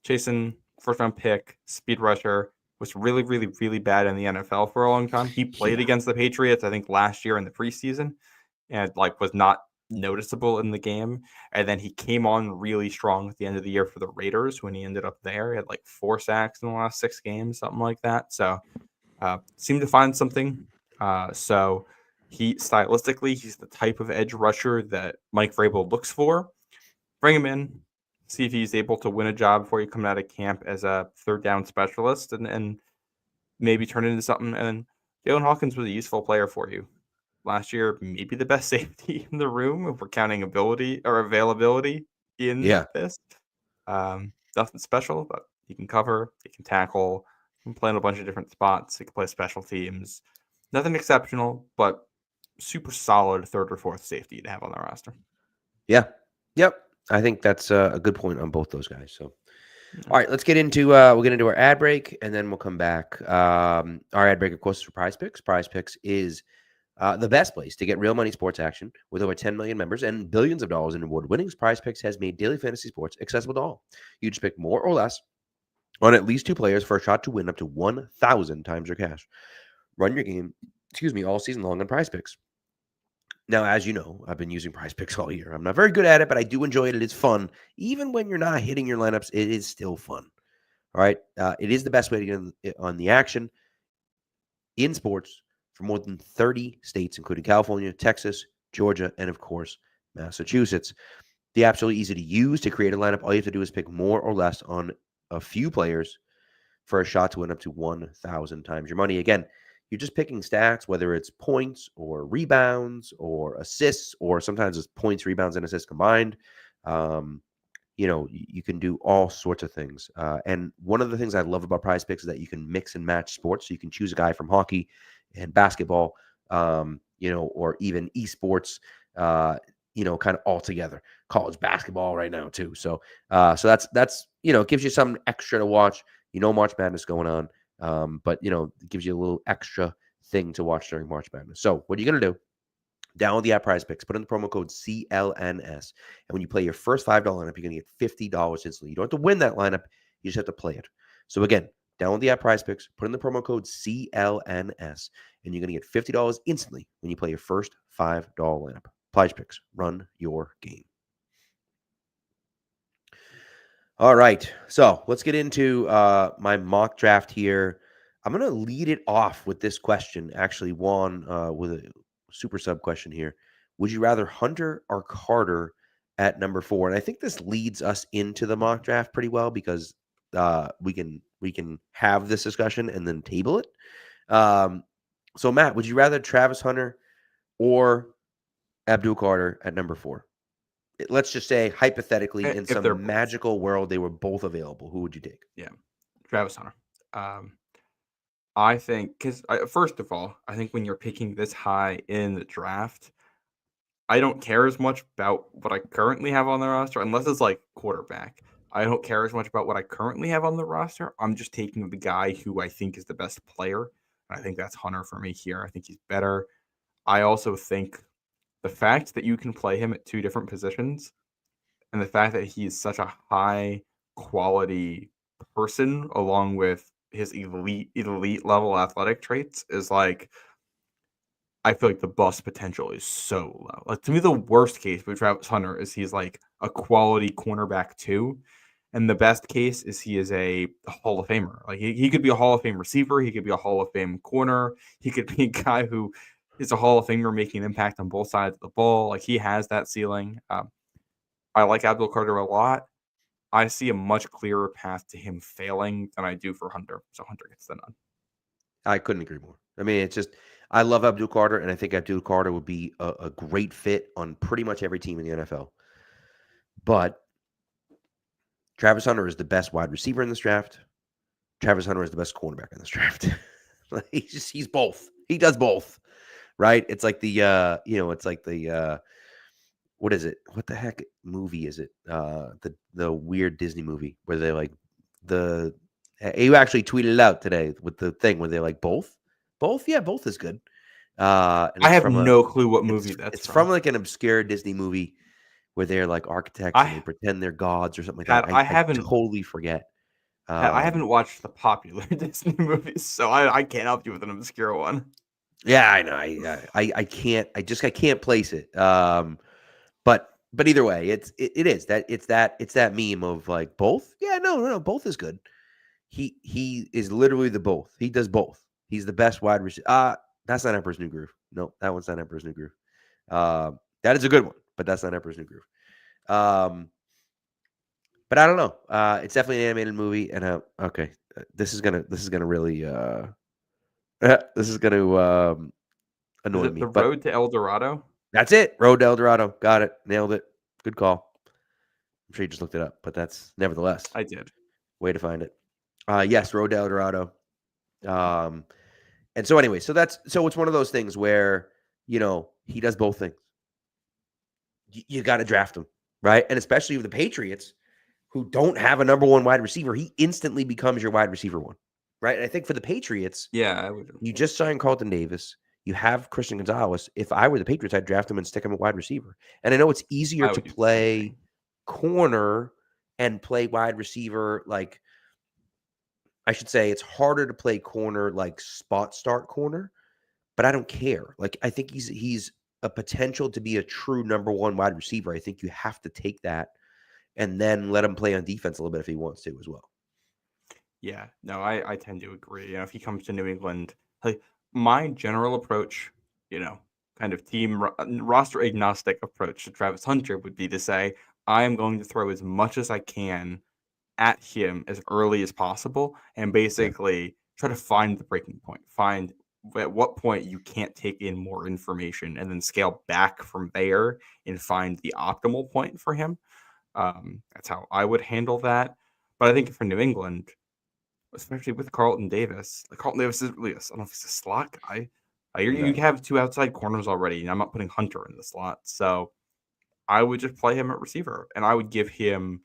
Chasen, first round pick, speed rusher, was really, really, really bad in the NFL for a long time. He played against the Patriots, I think, last year in the preseason, and was not noticeable in the game. And then he came on really strong at the end of the year for the Raiders when he ended up there. He had 4 sacks in the last 6 games, something like that. So seemed to find something. So stylistically, he's the type of edge rusher that Mike Vrabel looks for. Bring him in, see if he's able to win a job before you come out of camp as a third down specialist, and maybe turn it into something. And Jalen Hawkins was a useful player for you last year, maybe the best safety in the room if we're counting ability or availability in this. Nothing special, but he can cover, he can tackle, he can play in a bunch of different spots, he can play special teams. Nothing exceptional, but super solid third or fourth safety to have on the roster. Yeah. Yep. I think that's a good point on both those guys. So, all right, let's get into we'll get into our ad break, and then we'll come back. Our ad break, of course, is for Prize Picks. Prize Picks is the best place to get real money sports action. With over 10 million members and billions of dollars in award winnings, Prize Picks has made daily fantasy sports accessible to all. You just pick more or less on at least 2 players for a shot to win up to 1,000 times your cash. Run your game, all season long on Prize Picks. Now, as you know, I've been using Prize Picks all year. I'm not very good at it, but I do enjoy it. It is fun. Even when you're not hitting your lineups, it is still fun. All right. It is the best way to get on the action in sports for more than 30 states, including California, Texas, Georgia, and of course, Massachusetts. The app's really easy to use. To create a lineup, all you have to do is pick more or less on a few players for a shot to win up to 1,000 times your money. Again, you're just picking stats, whether it's points or rebounds or assists, or sometimes it's points, rebounds, and assists combined. You can do all sorts of things. And one of the things I love about Prize Picks is that you can mix and match sports. So you can choose a guy from hockey and basketball, or even esports, kind of all together. College basketball right now too. So that's it gives you something extra to watch. March Madness going on, but it gives you a little extra thing to watch during March Madness. So what are you gonna do? Download the app Prize Picks, put in the promo code CLNS, and when you play your first $5 lineup, you're gonna get $50 instantly. You don't have to win that lineup; you just have to play it. So again, download the app Prize Picks, put in the promo code CLNS, and you're gonna get $50 instantly when you play your first $5 lineup. Prize Picks, run your game. All right, so let's get into my mock draft here. I'm going to lead it off with this question, actually, Juan, with a super sub question here. Would you rather Hunter or Carter at number 4? And I think this leads us into the mock draft pretty well, because we can have this discussion and then table it. So, Matt, would you rather Travis Hunter or Abdul Carter at number 4? Let's just say, hypothetically, in some magical world, they were both available. Who would you take? Yeah, Travis Hunter. I think, because first of all, I think when you're picking this high in the draft, I don't care as much about what I currently have on the roster, unless it's like quarterback. I don't care as much about what I currently have on the roster. I'm just taking the guy who I think is the best player. I think that's Hunter for me here. I think he's better. I also think the fact that you can play him at 2 different positions, and the fact that he is such a high quality person, along with his elite level athletic traits is like, I feel like the bust potential is so low. Like, to me, the worst case with Travis Hunter is he's like a quality cornerback too. And the best case is he is a Hall of Famer. Like, he could be a Hall of Fame receiver. He could be a Hall of Fame corner. He could be a guy who is a Hall of Famer making an impact on both sides of the ball. Like, he has that ceiling. I like Abdul Carter a lot. I see a much clearer path to him failing than I do for Hunter. So Hunter gets the nod. I couldn't agree more. I mean, it's just, I love Abdul Carter, and I think Abdul Carter would be a great fit on pretty much every team in the NFL. But Travis Hunter is the best wide receiver in this draft. Travis Hunter is the best cornerback in this draft. He's both. He does both, right? It's like what is it? What the heck movie is it? The weird Disney movie where they like you actually tweeted it out today with the thing where they're like both. Yeah, both is good. And I have no clue what movie that's it's from like an obscure Disney movie where they're like architects and they pretend they're gods or something like that. I totally forget. I haven't watched the popular Disney movies, so I can't help you with an obscure one. Yeah, I know. I can't place it. But either way, it's that meme of like both. Yeah, no, both is good. He is literally the both. He does both. He's the best wide receiver. That's not Emperor's New Groove. No, that one's not Emperor's New Groove. That is a good one, but that's not Emperor's New Groove. But I don't know. It's definitely an animated movie, and okay, this is gonna really this is gonna annoy Is it me. The Road to El Dorado? That's it. Road to El Dorado. Got it. Nailed it. Good call. I'm sure you just looked it up, but that's nevertheless. I did. Way to find it. Yes, Road to El Dorado. And so anyway, so it's one of those things where, he does both things. You got to draft him, right? And especially with the Patriots, who don't have a number one wide receiver, he instantly becomes your wide receiver one, right? And I think for the Patriots, yeah, you just signed Carlton Davis. You have Christian Gonzalez. If I were the Patriots, I'd draft him and stick him at wide receiver. And I know it's easier to play corner and play wide receiver. Like, I should say it's harder to play corner, like spot start corner, but I don't care. Like, I think he's a potential to be a true number one wide receiver. I think you have to take that and then let him play on defense a little bit if he wants to as well. Yeah, no, I tend to agree. If he comes to New England, like, my general approach, kind of team roster agnostic approach to Travis Hunter would be to say, I am going to throw as much as I can at him as early as possible and basically try to find the breaking point, find at what point you can't take in more information and then scale back from there and find the optimal point for him. That's how I would handle that. But I think for New England, especially with Carlton Davis. Like, Carlton Davis is really, I don't know if he's a slot guy. You have two outside corners already, and I'm not putting Hunter in the slot. So I would just play him at receiver, and I would give him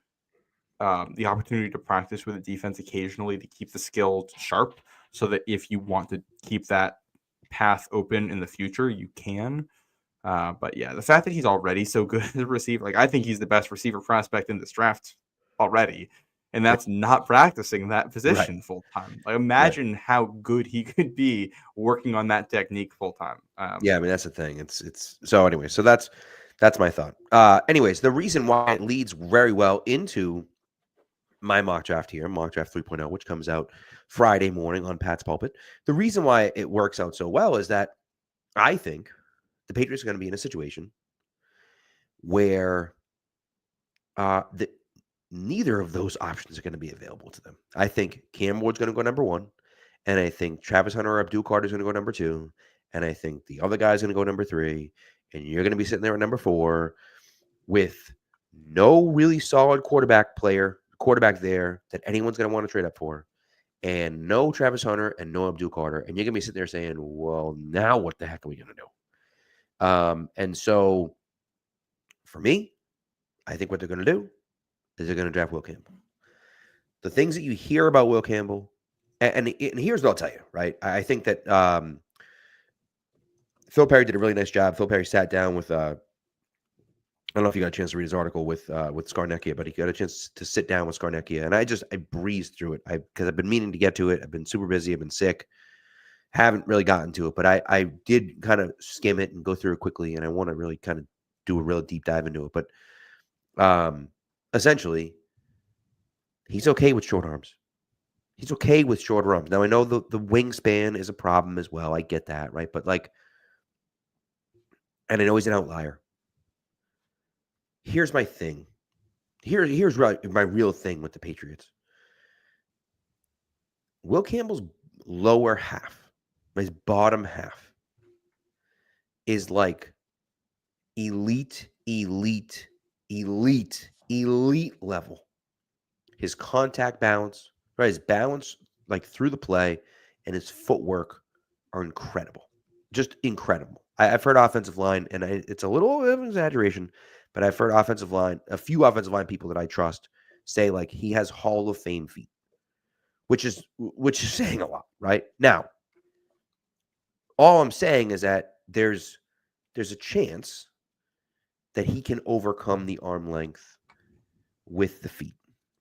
the opportunity to practice with the defense occasionally to keep the skill sharp so that if you want to keep that path open in the future, you can. But yeah, the fact that he's already so good as a receiver, like, I think he's the best receiver prospect in this draft already. And that's not practicing that position full time. Like, imagine how good he could be working on that technique full time. Yeah, I mean, that's the thing. It's so anyway. So that's my thought. Anyways, the reason why it leads very well into my mock draft here, mock draft 3.0, which comes out Friday morning on Pat's Pulpit. The reason why it works out so well is that I think the Patriots are going to be in a situation where neither of those options are going to be available to them. I think Cam Ward's going to go number one, and I think Travis Hunter or Abdul Carter is going to go number two, and I think the other guy's going to go number three, and you're going to be sitting there at number four with no really solid quarterback there that anyone's going to want to trade up for, and no Travis Hunter and no Abdul Carter, and you're going to be sitting there saying, well, now what the heck are we going to do? And so for me, I think what they're going to do is they're going to draft Will Campbell. The things that you hear about Will Campbell, and here's what I'll tell you, right? I think that Phil Perry did a really nice job. Phil Perry sat down with don't know if you got a chance to read his article with Scarnecchia, but he got a chance to sit down with Scarnecchia, and I breezed through it because I've been meaning to get to it. I've been super busy. I've been sick. Haven't really gotten to it, but I did kind of skim it and go through it quickly, and I want to really kind of do a real deep dive into it. But essentially, he's okay with short arms. He's okay with shorter arms. Now, I know the wingspan is a problem as well. I get that, right? But and I know he's an outlier. Here's my thing. Here's my real thing with the Patriots. Will Campbell's lower half, his bottom half, is like elite level. His contact balance, right? His balance, like through the play, and his footwork are incredible. Just incredible. I've heard offensive line, and it's a little bit of an exaggeration, but I've heard a few offensive line people that I trust say like he has Hall of Fame feet, which is saying a lot, right? Now, all I'm saying is that there's a chance that he can overcome the arm length with the feet,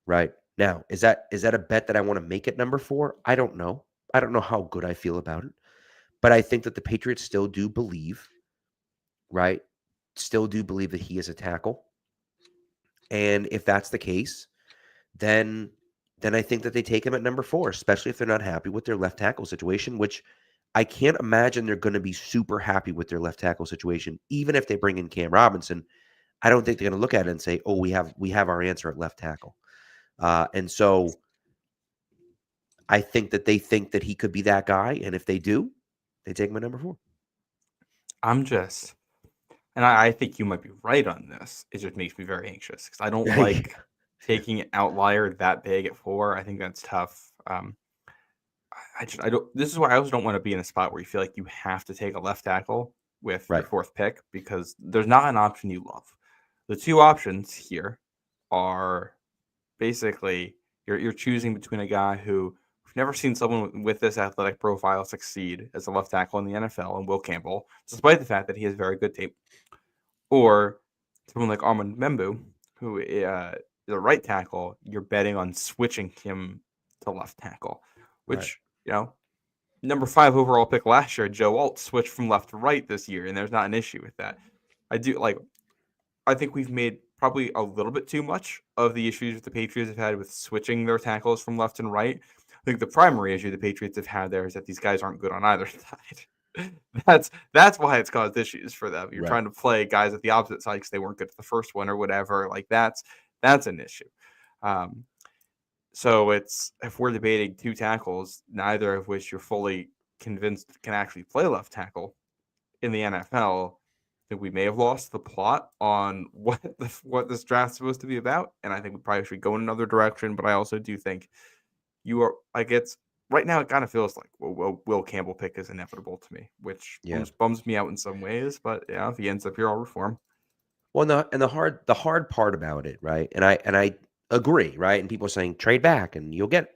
right? Now, is that a bet that I want to make at number 4? I don't know. I don't know how good I feel about it, but I think that the Patriots still do believe, right? Still do believe that he is a tackle. And if that's the case, then I think that they take him at number 4, especially if they're not happy with their left tackle situation, which I can't imagine they're going to be super happy with their left tackle situation, even if they bring in Cam Robinson. I don't think they're going to look at it and say, "Oh, we have our answer at left tackle." And so I think that they think that he could be that guy, and if they do, they take him at number 4. And I think you might be right on this. It just makes me very anxious because I don't like taking an outlier that big at 4. I think that's tough. I don't. This is why I also don't want to be in a spot where you feel like you have to take a left tackle with your Right. 4th pick because there's not an option you love. The two options here are basically you're choosing between a guy who we've never seen someone with this athletic profile succeed as a left tackle in the NFL, and Will Campbell, despite the fact that he has very good tape, or someone like Armand Membu, who is a right tackle. You're betting on switching him to left tackle, which number 5 overall pick last year, Joe Alt, switched from left to right this year, and there's not an issue with that. I think we've made probably a little bit too much of the issues that the Patriots have had with switching their tackles from left and right. I think the primary issue the Patriots have had there is that these guys aren't good on either side. That's why it's caused issues for them. You're trying to play guys at the opposite side because they weren't good at the first one or whatever. Like that's an issue. So it's if we're debating 2 tackles, neither of which you're fully convinced can actually play left tackle in the NFL, I think we may have lost the plot on what this draft's supposed to be about, and I think we probably should go in another direction. But I also do think you are like it's right now. It kind of feels like Will Campbell pick is inevitable to me, which bums me out in some ways. But if he ends up here, I'll reform. Well, the hard part about it, right? And I agree, right? And people are saying trade back, and you'll get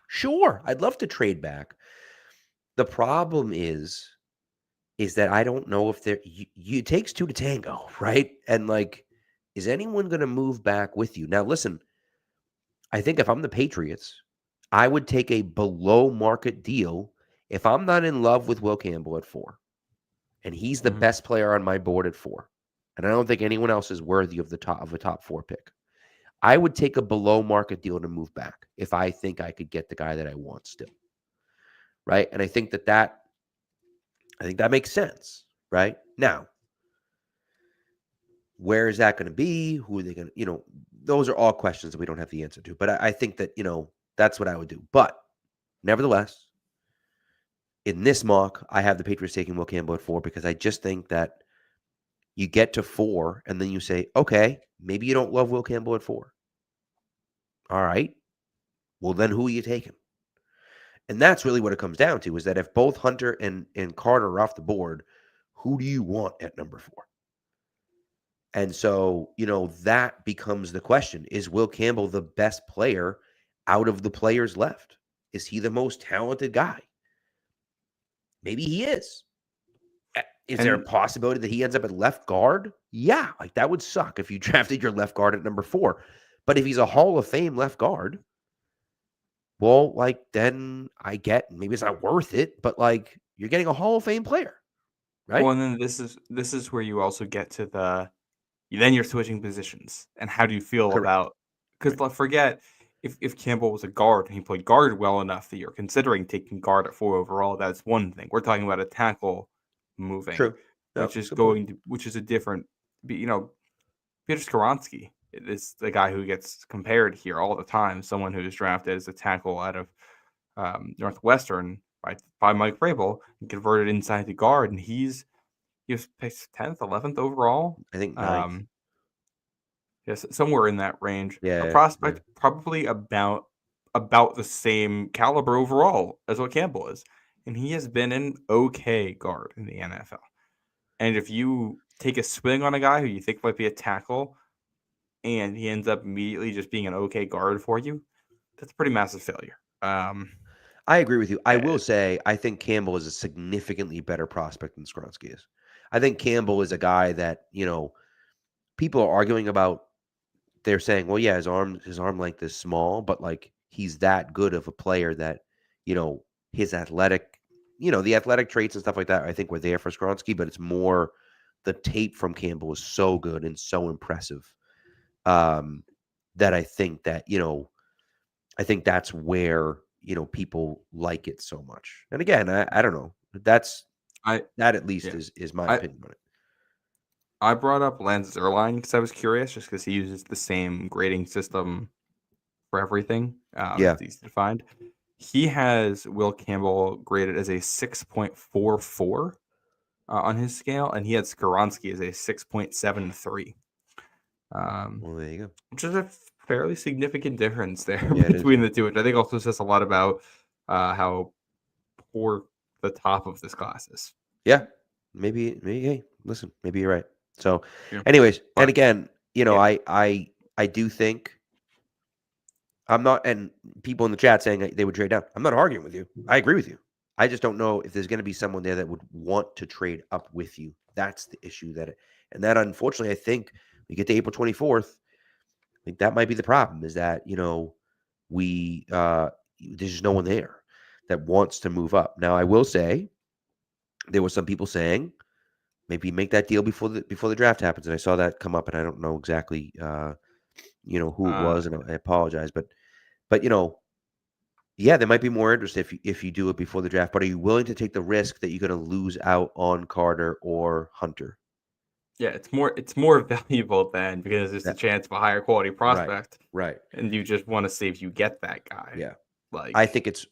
sure, I'd love to trade back. The problem is that I don't know if it takes 2 to tango, right? And is anyone going to move back with you? Now, listen, I think if I'm the Patriots, I would take a below market deal if I'm not in love with Will Campbell at 4, and he's the best player on my board at 4, and I don't think anyone else is worthy of a top 4 pick. I would take a below market deal to move back if I think I could get the guy that I want still, right? And I think that makes sense, right? Now, where is that going to be? Who are they going to, those are all questions that we don't have the answer to. But I think that, that's what I would do. But nevertheless, in this mock, I have the Patriots taking Will Campbell at 4 because I just think that you get to 4 and then you say, okay, maybe you don't love Will Campbell at 4. All right. Well, then who are you taking? And that's really what it comes down to, is that if both Hunter and Carter are off the board, who do you want at number 4? And so, that becomes the question. Is Will Campbell the best player out of the players left? Is he the most talented guy? Maybe he is. Is there a possibility that he ends up at left guard? Yeah, like that would suck if you drafted your left guard at number 4. But if he's a Hall of Fame left guard, well, like then I get maybe it's not worth it, but like you're getting a Hall of Fame player, right? Well, and then this is where you also get to then you're switching positions. And how do you feel Correct. about, because Right. forget if Campbell was a guard and he played guard well enough that you're considering taking guard at 4 overall, that's one thing. We're talking about a tackle moving, True. No, which is good point. which is a different, Peter Skoronski is the guy who gets compared here all the time. Someone who is drafted as a tackle out of Northwestern by Mike Vrabel and converted inside the guard, and he was picked 10th, 11th overall. I think 9th. Yes, somewhere in that range. Yeah, A yeah. prospect probably about the same caliber overall as what Campbell is, and he has been an okay guard in the NFL. And if you take a swing on a guy who you think might be a tackle, and he ends up immediately just being an okay guard for you, that's a pretty massive failure. I agree with you. I will say I think Campbell is a significantly better prospect than Skoronski is. I think Campbell is a guy that, people are arguing about. They're saying, well, yeah, his arm length is small, but like he's that good of a player that, his athletic, the athletic traits and stuff like that, I think were there for Skoronski, but it's more the tape from Campbell is so good and so impressive that I think that, I think that's where, people like it so much. And again, I don't know. That at least is my opinion on it. I brought up Lance Zierlein because I was curious, just because he uses the same grading system for everything. It's easy to find. He has Will Campbell graded as a 6.44 on his scale, and he had Skoronski as a 6.73. Well, there you go. Which is a fairly significant difference there between the two, which I think also says a lot about how poor the top of this class is. Yeah, maybe. Hey, listen, maybe you're right. So, anyways, and again, I do think I'm not, and people in the chat saying they would trade down. I'm not arguing with you. I agree with you. I just don't know if there's going to be someone there that would want to trade up with you. That's the issue and that unfortunately, I think we get to April 24th. I think that might be the problem is that, there's just no one there that wants to move up. Now, I will say there were some people saying, maybe make that deal before the draft happens. And I saw that come up, and I don't know exactly, who it was, and I apologize. But there might be more interest if you do it before the draft. But are you willing to take the risk that you're going to lose out on Carter or Hunter? Yeah, it's more valuable then because there's a chance of a higher quality prospect. Right. And you just want to see if you get that guy. Yeah. Like I think it's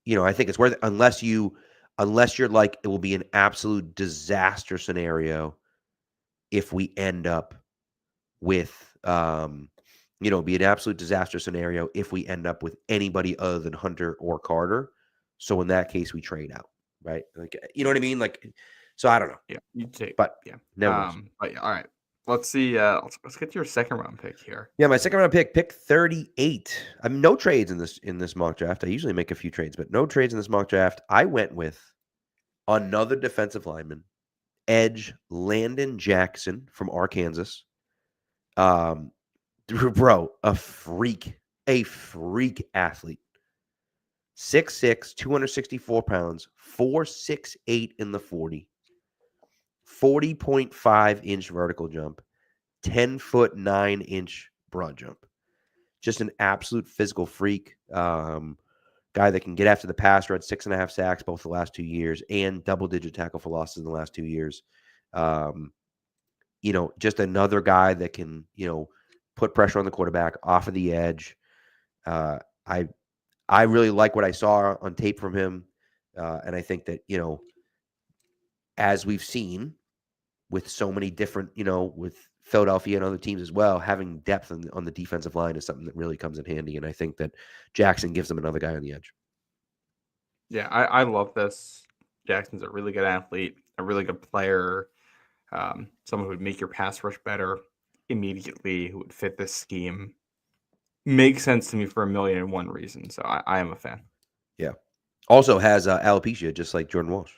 worth it unless you're like, it will be an absolute disaster scenario if we end up with, be an absolute disaster scenario if we end up with anybody other than Hunter or Carter. So in that case, we trade out, right? Like, you know what I mean? Like, so I don't know. Yeah, you take, but never. But all right. Let's see. Let's get to your second round pick here. Yeah, my second round pick 38. I mean, no trades in this mock draft. I usually make a few trades, but no trades in this mock draft. I went with another defensive lineman, edge Landon Jackson from Arkansas. Bro, a freak athlete. 6'6", 264 pounds, 4.68 in the 40, 40.5-inch vertical jump, 10-foot 9-inch broad jump. Just an absolute physical freak. Guy that can get after the passer at 6.5 sacks both the last 2 years and double-digit tackle for losses in the last 2 years. Just another guy that can, put pressure on the quarterback off of the edge. I really like what I saw on tape from him. And I think that, as we've seen with so many different, with Philadelphia and other teams as well, having depth on the defensive line is something that really comes in handy. And I think that Jackson gives them another guy on the edge. Yeah, I love this. Jackson's a really good athlete, a really good player, someone who would make your pass rush better immediately, who would fit this scheme. Makes sense to me for 1,000,001 reasons. So I am a fan. Yeah. Also has alopecia, just like Jordan Walsh,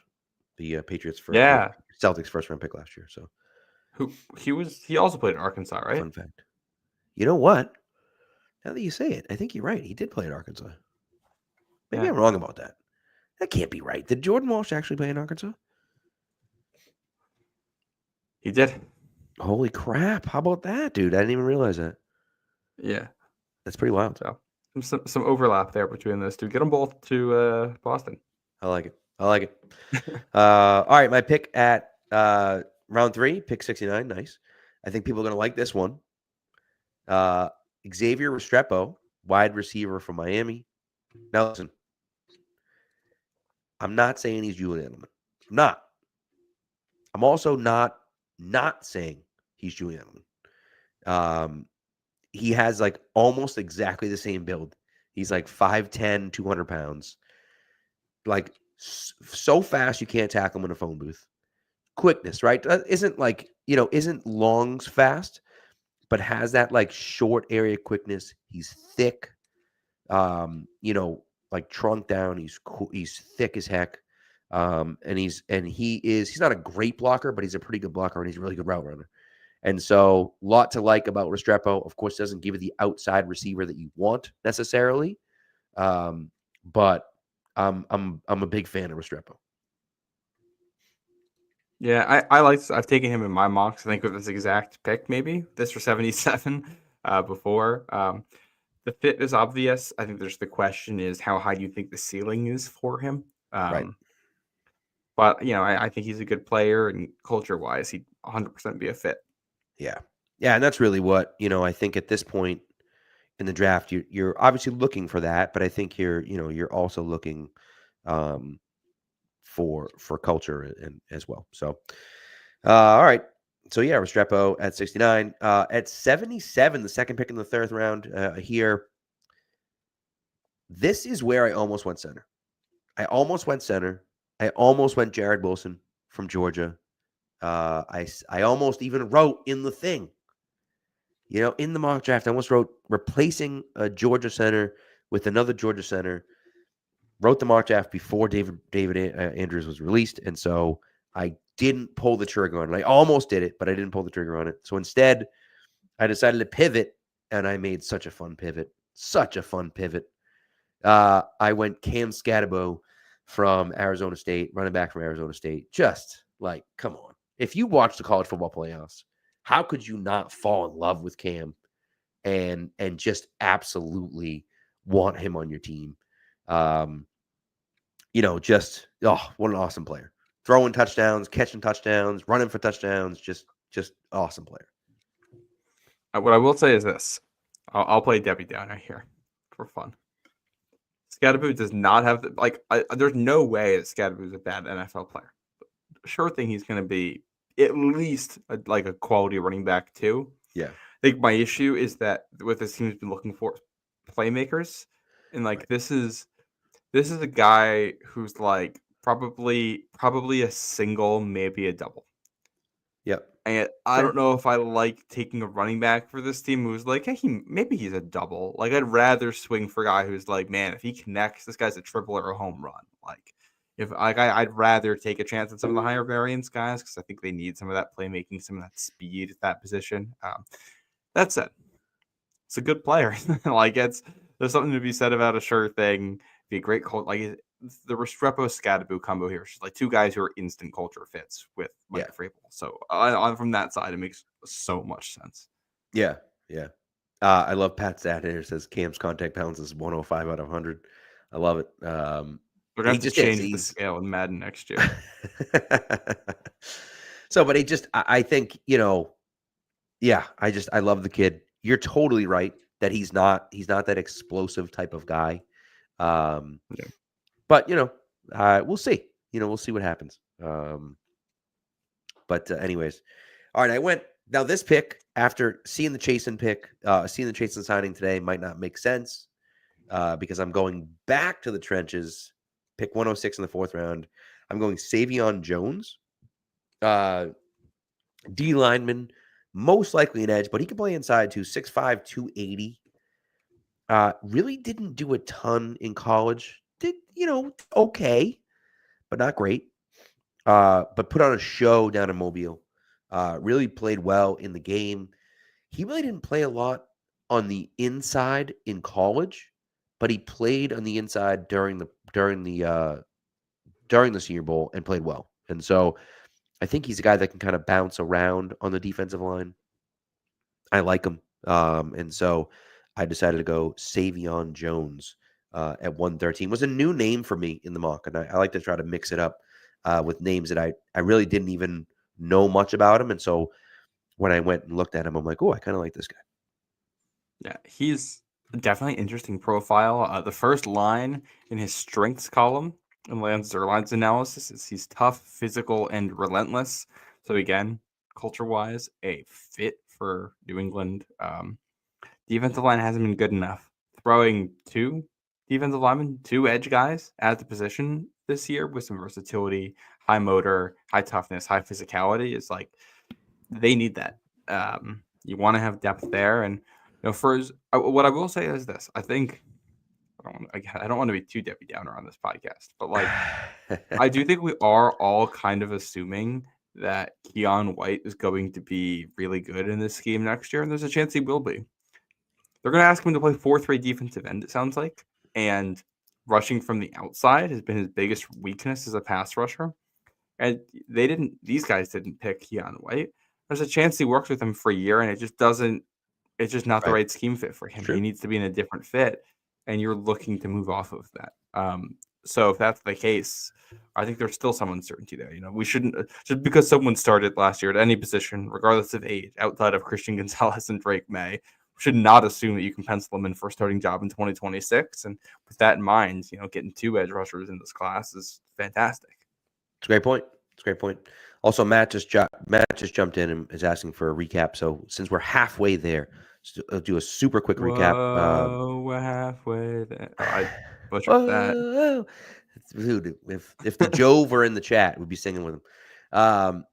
the Patriots for. Yeah. Celtics first round pick last year. So He also played in Arkansas, right? fun fact. You know what? Now that you say it, I think you're right. He did play in Arkansas. Maybe Yeah. I'm wrong about that. That can't be right. Did Jordan Walsh actually play in Arkansas? He did. Holy crap. How about that, dude? I didn't even realize that. Yeah. That's pretty wild. So some overlap there between those two. Get them both to Boston. I like it. All right, my pick at round 3, pick 69. Nice. I think people are going to like this one. Xavier Restrepo, wide receiver from Miami. Now, listen. I'm not saying he's Julian Edelman. I'm not. I'm also not saying he's Julian Edelman. He has like almost exactly the same build. He's like 5'10", 200 pounds. Like so fast you can't tackle him in a phone booth. Quickness, right? Isn't Long's fast, but has that like short area quickness. He's thick. Like trunk down. He's thick as heck. And he's not a great blocker, but he's a pretty good blocker and he's a really good route runner. And so, lot to like about Restrepo. Of course, doesn't give you the outside receiver that you want necessarily, but I'm a big fan of Restrepo. Yeah, I've taken him in my mocks. I think with this exact pick, maybe this for 77 before. The fit is obvious. I think there's the question is how high do you think the ceiling is for him? Right. But I think he's a good player, and culture-wise, he'd 100% be a fit. Yeah, and that's really what I think at this point in the draft, you're obviously looking for that, but I think you're also looking for culture and as well. So, all right. So yeah, Restrepo at 69. At 77, the second pick in the third round here. This is where I almost went center. I almost went Jared Wilson from Georgia. I almost even wrote in the thing, in the mock draft, I almost wrote replacing a Georgia center with another Georgia center. Wrote the mock draft before David Andrews was released, and so I didn't pull the trigger on it. I almost did it, but I didn't pull the trigger on it. So instead, I decided to pivot, and I made such a fun pivot. I went Cam Scatterbo from Arizona State, running back from Arizona State. Just like, come on. If you watch the college football playoffs, how could you not fall in love with Cam and just absolutely want him on your team? What an awesome player. Throwing touchdowns, catching touchdowns, running for touchdowns, just awesome player. What I will say is this. I'll play Debbie Downer here for fun. Scatterbo does not have there's no way that Scatterbo is a bad NFL player. Sure thing he's going to be at least a quality running back too. Yeah. I think my issue is that what this team's been looking for playmakers, and Right. this is a guy who's like probably a single, maybe a double. Yep. And I don't know if I like taking a running back for this team who's like, hey, maybe he's a double. Like, I'd rather swing for a guy who's like, man, if he connects, this guy's a triple or a home run. I'd rather take a chance on some of the higher variance guys because I think they need some of that playmaking, some of that speed at that position. That said, it's a good player. There's something to be said about a sure thing. Be a great cult. The Restrepo Scatterbo combo here is just like two guys who are instant culture fits with Mike Vrabel. So from that side, it makes so much sense. Yeah. I love Pat stat here. It says Cam's contact balance is 105 out of 100. I love it. We're going to change the scale in Madden next year. So, but I think, I love the kid. You're totally right that he's not that explosive type of guy. But, we'll see. We'll see what happens. Anyways, all right, now this pick, after seeing the Chasen signing today might not make sense because I'm going back to the trenches, pick 106 in the fourth round. I'm going Savion Jones, D lineman, most likely an edge, but he can play inside too, 6'5", 280. Really didn't do a ton in college. Did, okay, but not great. but put on a show down in Mobile. Really played well in the game. He really didn't play a lot on the inside in college, but he played on the inside during the Senior Bowl and played well. And so I think he's a guy that can kind of bounce around on the defensive line. I like him. And so I decided to go Savion Jones at 113. Was a new name for me in the mock, and I like to try to mix it up with names that I really didn't even know much about him. And so when I went and looked at him, I'm like, oh, I kind of like this guy. Yeah, he's definitely interesting profile. The first line in his strengths column in Lines analysis is he's tough, physical, and relentless. So again, culture-wise, a fit for New England. Defensive line hasn't been good enough. Throwing two defensive linemen, two edge guys at the position this year with some versatility, high motor, high toughness, high physicality is like they need that. You want to have depth there, and what I will say is this: I think I don't want to be too Debbie Downer on this podcast, but like I do think we are all kind of assuming that Keon White is going to be really good in this scheme next year, and there's a chance he will be. They're going to ask him to play 4-3 defensive end, it sounds like, and rushing from the outside has been his biggest weakness as a pass rusher. And these guys didn't pick Keon White. There's a chance he works with him for a year, and it's just not the right scheme fit for him. Sure. He needs to be in a different fit, and you're looking to move off of that. So if that's the case, I think there's still some uncertainty there. We shouldn't just because someone started last year at any position, regardless of age, outside of Christian Gonzalez and Drake May, should not assume that you can pencil them in for a starting job in 2026. And with that in mind, getting two edge rushers in this class is fantastic. It's a great point. Also, Matt just jumped in and is asking for a recap. So since we're halfway there, I'll do a super quick recap. We're halfway there. I butchered that. Dude, if the Jove were in the chat, we'd be singing with him.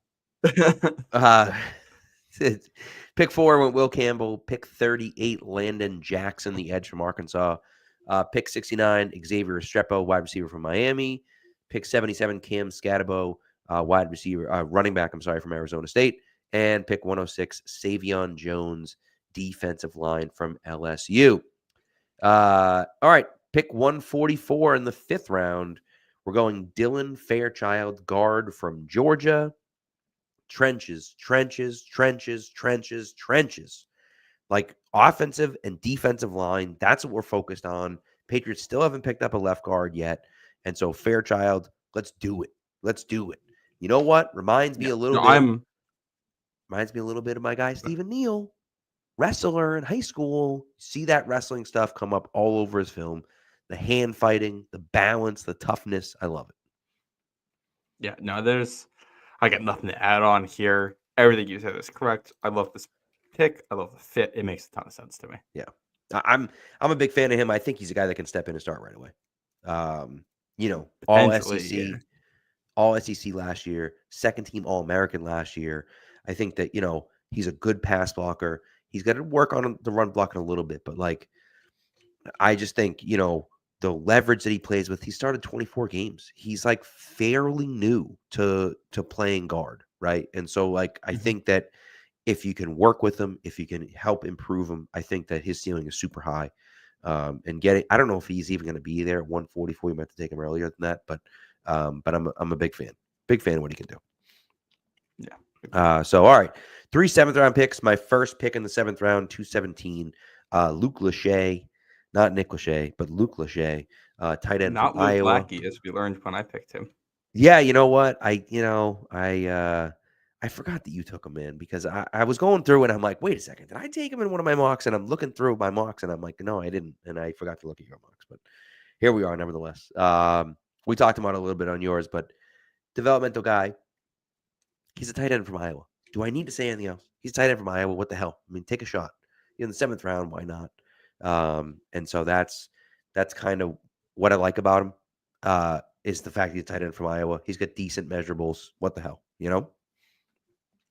Pick 4 went Will Campbell. Pick 38, Landon Jackson, the edge from Arkansas. Pick 69, Xavier Restrepo, wide receiver from Miami. Pick 77, Cam Scatabo, running back, from Arizona State. And pick 106, Savion Jones, defensive line from LSU. All right, pick 144 in the 5th round. We're going Dylan Fairchild, guard from Georgia. Trenches. Like offensive and defensive line, that's what we're focused on. Patriots still haven't picked up a left guard yet. And so Fairchild, let's do it. You know what? Reminds me a little bit of my guy Stephen Neal, wrestler in high school. See that wrestling stuff come up all over his film. The hand fighting, the balance, the toughness. I love it. Yeah, no, I got nothing to add on here. Everything you said is correct. I love this pick. I love the fit. It makes a ton of sense to me. Yeah. I'm a big fan of him. I think he's a guy that can step in and start right away. All SEC, yeah. All SEC last year, second team All-American last year. I think that, he's a good pass blocker. He's got to work on the run blocking a little bit, but I just think, the leverage that he plays with, he started 24 games. He's fairly new to playing guard, right? And so I think that if you can work with him, if you can help improve him, I think that his ceiling is super high. And I don't know if he's even going to be there at 144. You might have to take him earlier than that, but I'm a big fan of what he can do. Yeah. So all right, 3 7th-round picks. My first pick in the 7th round, 217, Luke Lachey. Not Nick Lachey, but Luke Lachey, tight end Not from Luke Iowa. Lackey, as we learned when I picked him. Yeah, you know what? I forgot that you took him in because I was going through and I'm like, wait a second, did I take him in one of my mocks? And I'm looking through my mocks and I'm like, no, I didn't. And I forgot to look at your mocks, but here we are, nevertheless. We talked about it a little bit on yours, but developmental guy. He's a tight end from Iowa. Do I need to say anything else? He's a tight end from Iowa. What the hell? I mean, take a shot. In the 7th round, why not? And so that's kind of what I like about him, is the fact he's a tight end from Iowa. He's got decent measurables. What the hell,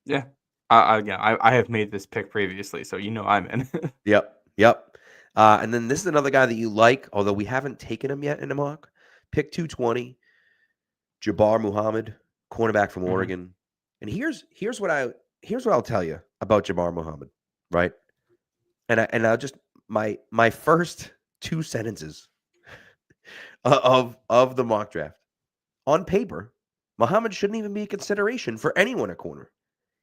Yeah. I have made this pick previously, so I'm in. Yep. And then this is another guy that you like, although we haven't taken him yet in a mock. Pick 220, Jabbar Muhammad, cornerback from Mhm. Oregon. And here's what I'll tell you about Jabbar Muhammad, right? And I'll just my first 2 sentences of the mock draft. On paper, Muhammad shouldn't even be a consideration for anyone at corner.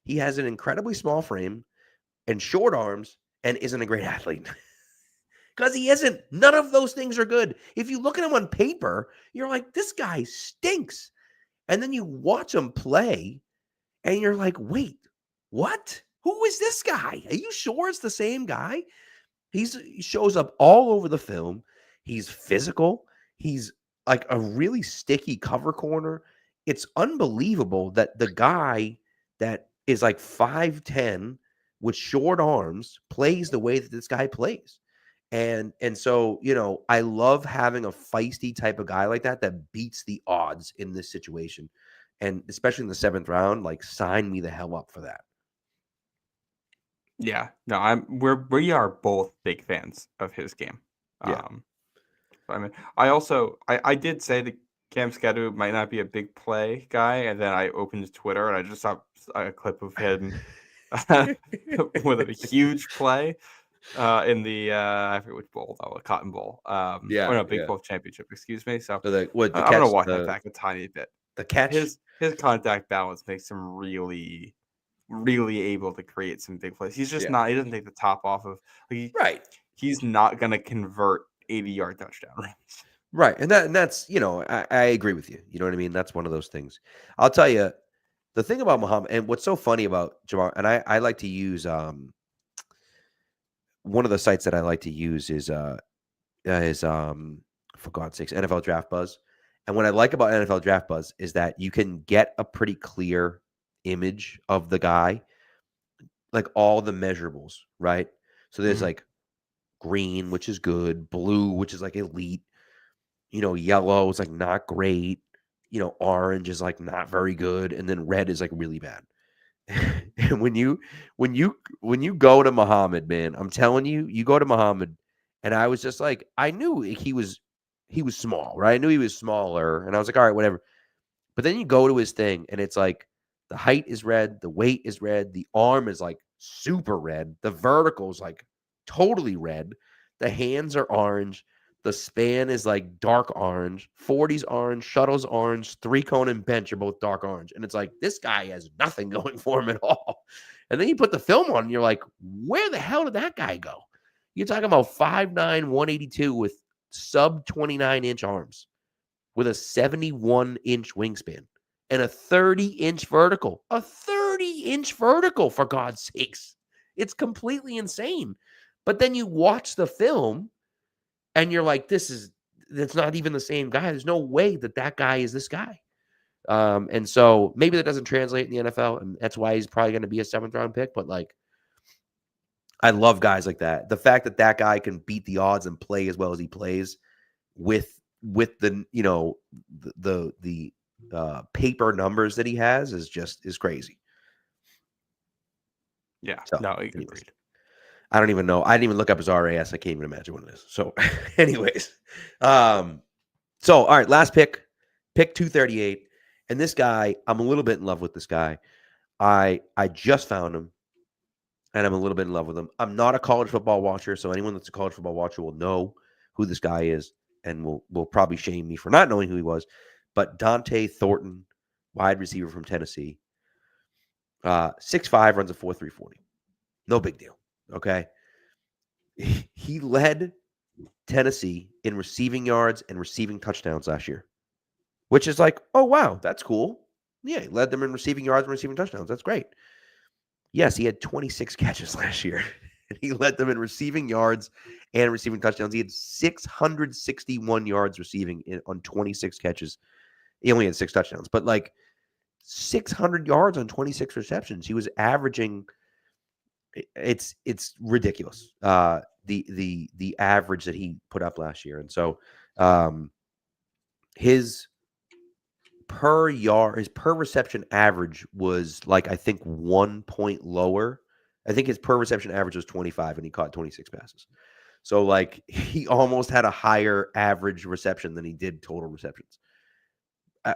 He has an incredibly small frame and short arms and isn't a great athlete. Because he isn't. None of those things are good. If you look at him on paper, you're like, this guy stinks. And then you watch him play, and you're like, wait, what? Who is this guy? Are you sure it's the same guy? He shows up all over the film. He's physical. He's like a really sticky cover corner. It's unbelievable that the guy that is like 5'10" with short arms plays the way that this guy plays. And so, I love having a feisty type of guy like that beats the odds in this situation. And especially in the 7th round, like, sign me the hell up for that. Yeah, no, we are both big fans of his game. Yeah. I mean, I did say that Cam Skedu might not be a big play guy, and then I opened Twitter and I just saw a clip of him with a huge play in the I forget which bowl, a Cotton Bowl. Big 12 championship, excuse me. So So I'm gonna walk that back a tiny bit. The catch, his contact balance makes him really, really able to create some big plays. He's just not. He doesn't take the top off of. right. He's not gonna convert 80-yard touchdown runs. Right. And that's, I agree with you. You know what I mean? That's one of those things. I'll tell you, the thing about Muhammad, and what's so funny about Jabbar, and I like to use one of the sites that I like to use is for God's sakes, NFL Draft Buzz. And what I like about NFL Draft Buzz is that you can get a pretty clear image of the guy, like all the measurables, right? So there's like green, which is good, blue, which is like elite, yellow is like not great, orange is like not very good, and then red is like really bad. And when you go to Muhammad, man, I'm telling you, you go to Muhammad, and I was just like, I knew he was small, right? I knew he was smaller, and I was like, all right, whatever. But then you go to his thing, and it's like the height is red, the weight is red, the arm is like super red, the vertical is like totally red, the hands are orange, the span is like dark orange, 40's orange, shuttle's orange, 3-cone and bench are both dark orange. And it's like, this guy has nothing going for him at all. And then you put the film on, and you're like, where the hell did that guy go? You're talking about 5'9", 182 with sub 29-inch arms, with a 71-inch wingspan and a 30-inch vertical. A 30-inch vertical, for God's sakes. It's completely insane. But then you watch the film, and you're like, that's not even the same guy. There's no way that guy is this guy. And so maybe that doesn't translate in the NFL, and that's why he's probably going to be a 7th-round pick. But, like, I love guys like that. The fact that guy can beat the odds and play as well as he plays with the the paper numbers that he has is crazy. Yeah. So, no, agreed. I don't even know. I didn't even look up his RAS. I can't even imagine what it is. So, anyways, all right, last pick 238, and this guy, I'm a little bit in love with this guy. I just found him, and I'm a little bit in love with him. I'm not a college football watcher, so anyone that's a college football watcher will know who this guy is, and will probably shame me for not knowing who he was. But Dante Thornton, wide receiver from Tennessee, 6'5", runs a 4.3 40. No big deal. Okay. He led Tennessee in receiving yards and receiving touchdowns last year, which is like, oh, wow, that's cool. Yeah, he led them in receiving yards and receiving touchdowns. That's great. Yes, he had 26 catches last year. And he led them in receiving yards and receiving touchdowns. He had 661 yards receiving on 26 catches. He only had 6 touchdowns, but like 600 yards on 26 receptions. He was averaging. It's ridiculous. The average that he put up last year, and so his per reception average was like, I think 1 point lower. I think his per reception average was 25, and he caught 26 passes. So like he almost had a higher average reception than he did total receptions.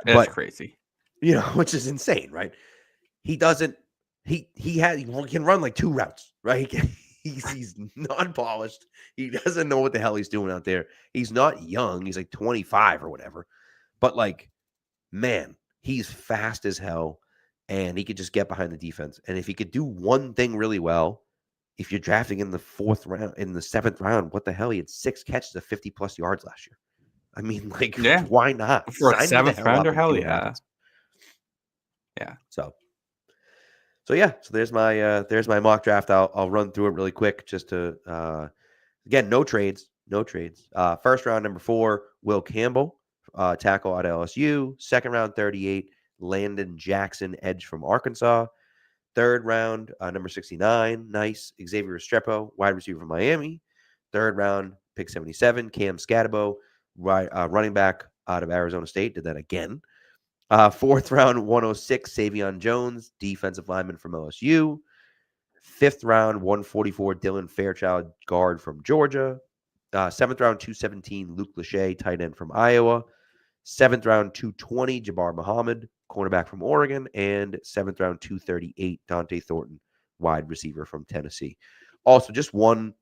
That's crazy. which is insane, right? He doesn't. He can run like 2 routes, right? He's non-polished. He doesn't know what the hell he's doing out there. He's not young. He's like 25 or whatever. But like, man, he's fast as hell, and he could just get behind the defense. And if he could do one thing really well, if you're drafting in the 4th round, in the 7th round, what the hell? He had 6 catches of 50+ yards last year. I mean, like, Yeah. why not? For a Sign him the 7th hell rounder, up and see hell what yeah. happens. Yeah. So yeah. So there's my mock draft. I'll run through it really quick just to again, no trades. First round, number 4, Will Campbell, tackle out of LSU. Second round, 38, Landon Jackson, edge from Arkansas. Third round, number 69, nice, Xavier Restrepo, wide receiver from Miami. Third round, pick 77, Cam Scatabo, running back out of Arizona State, did that again. 4th round, 106, Savion Jones, defensive lineman from LSU. 5th round, 144, Dylan Fairchild, guard from Georgia. 7th round, 217, Luke Lachey, tight end from Iowa. 7th round, 220, Jabbar Muhammad, cornerback from Oregon. And 7th round, 238, Dante Thornton, wide receiver from Tennessee. Also, just one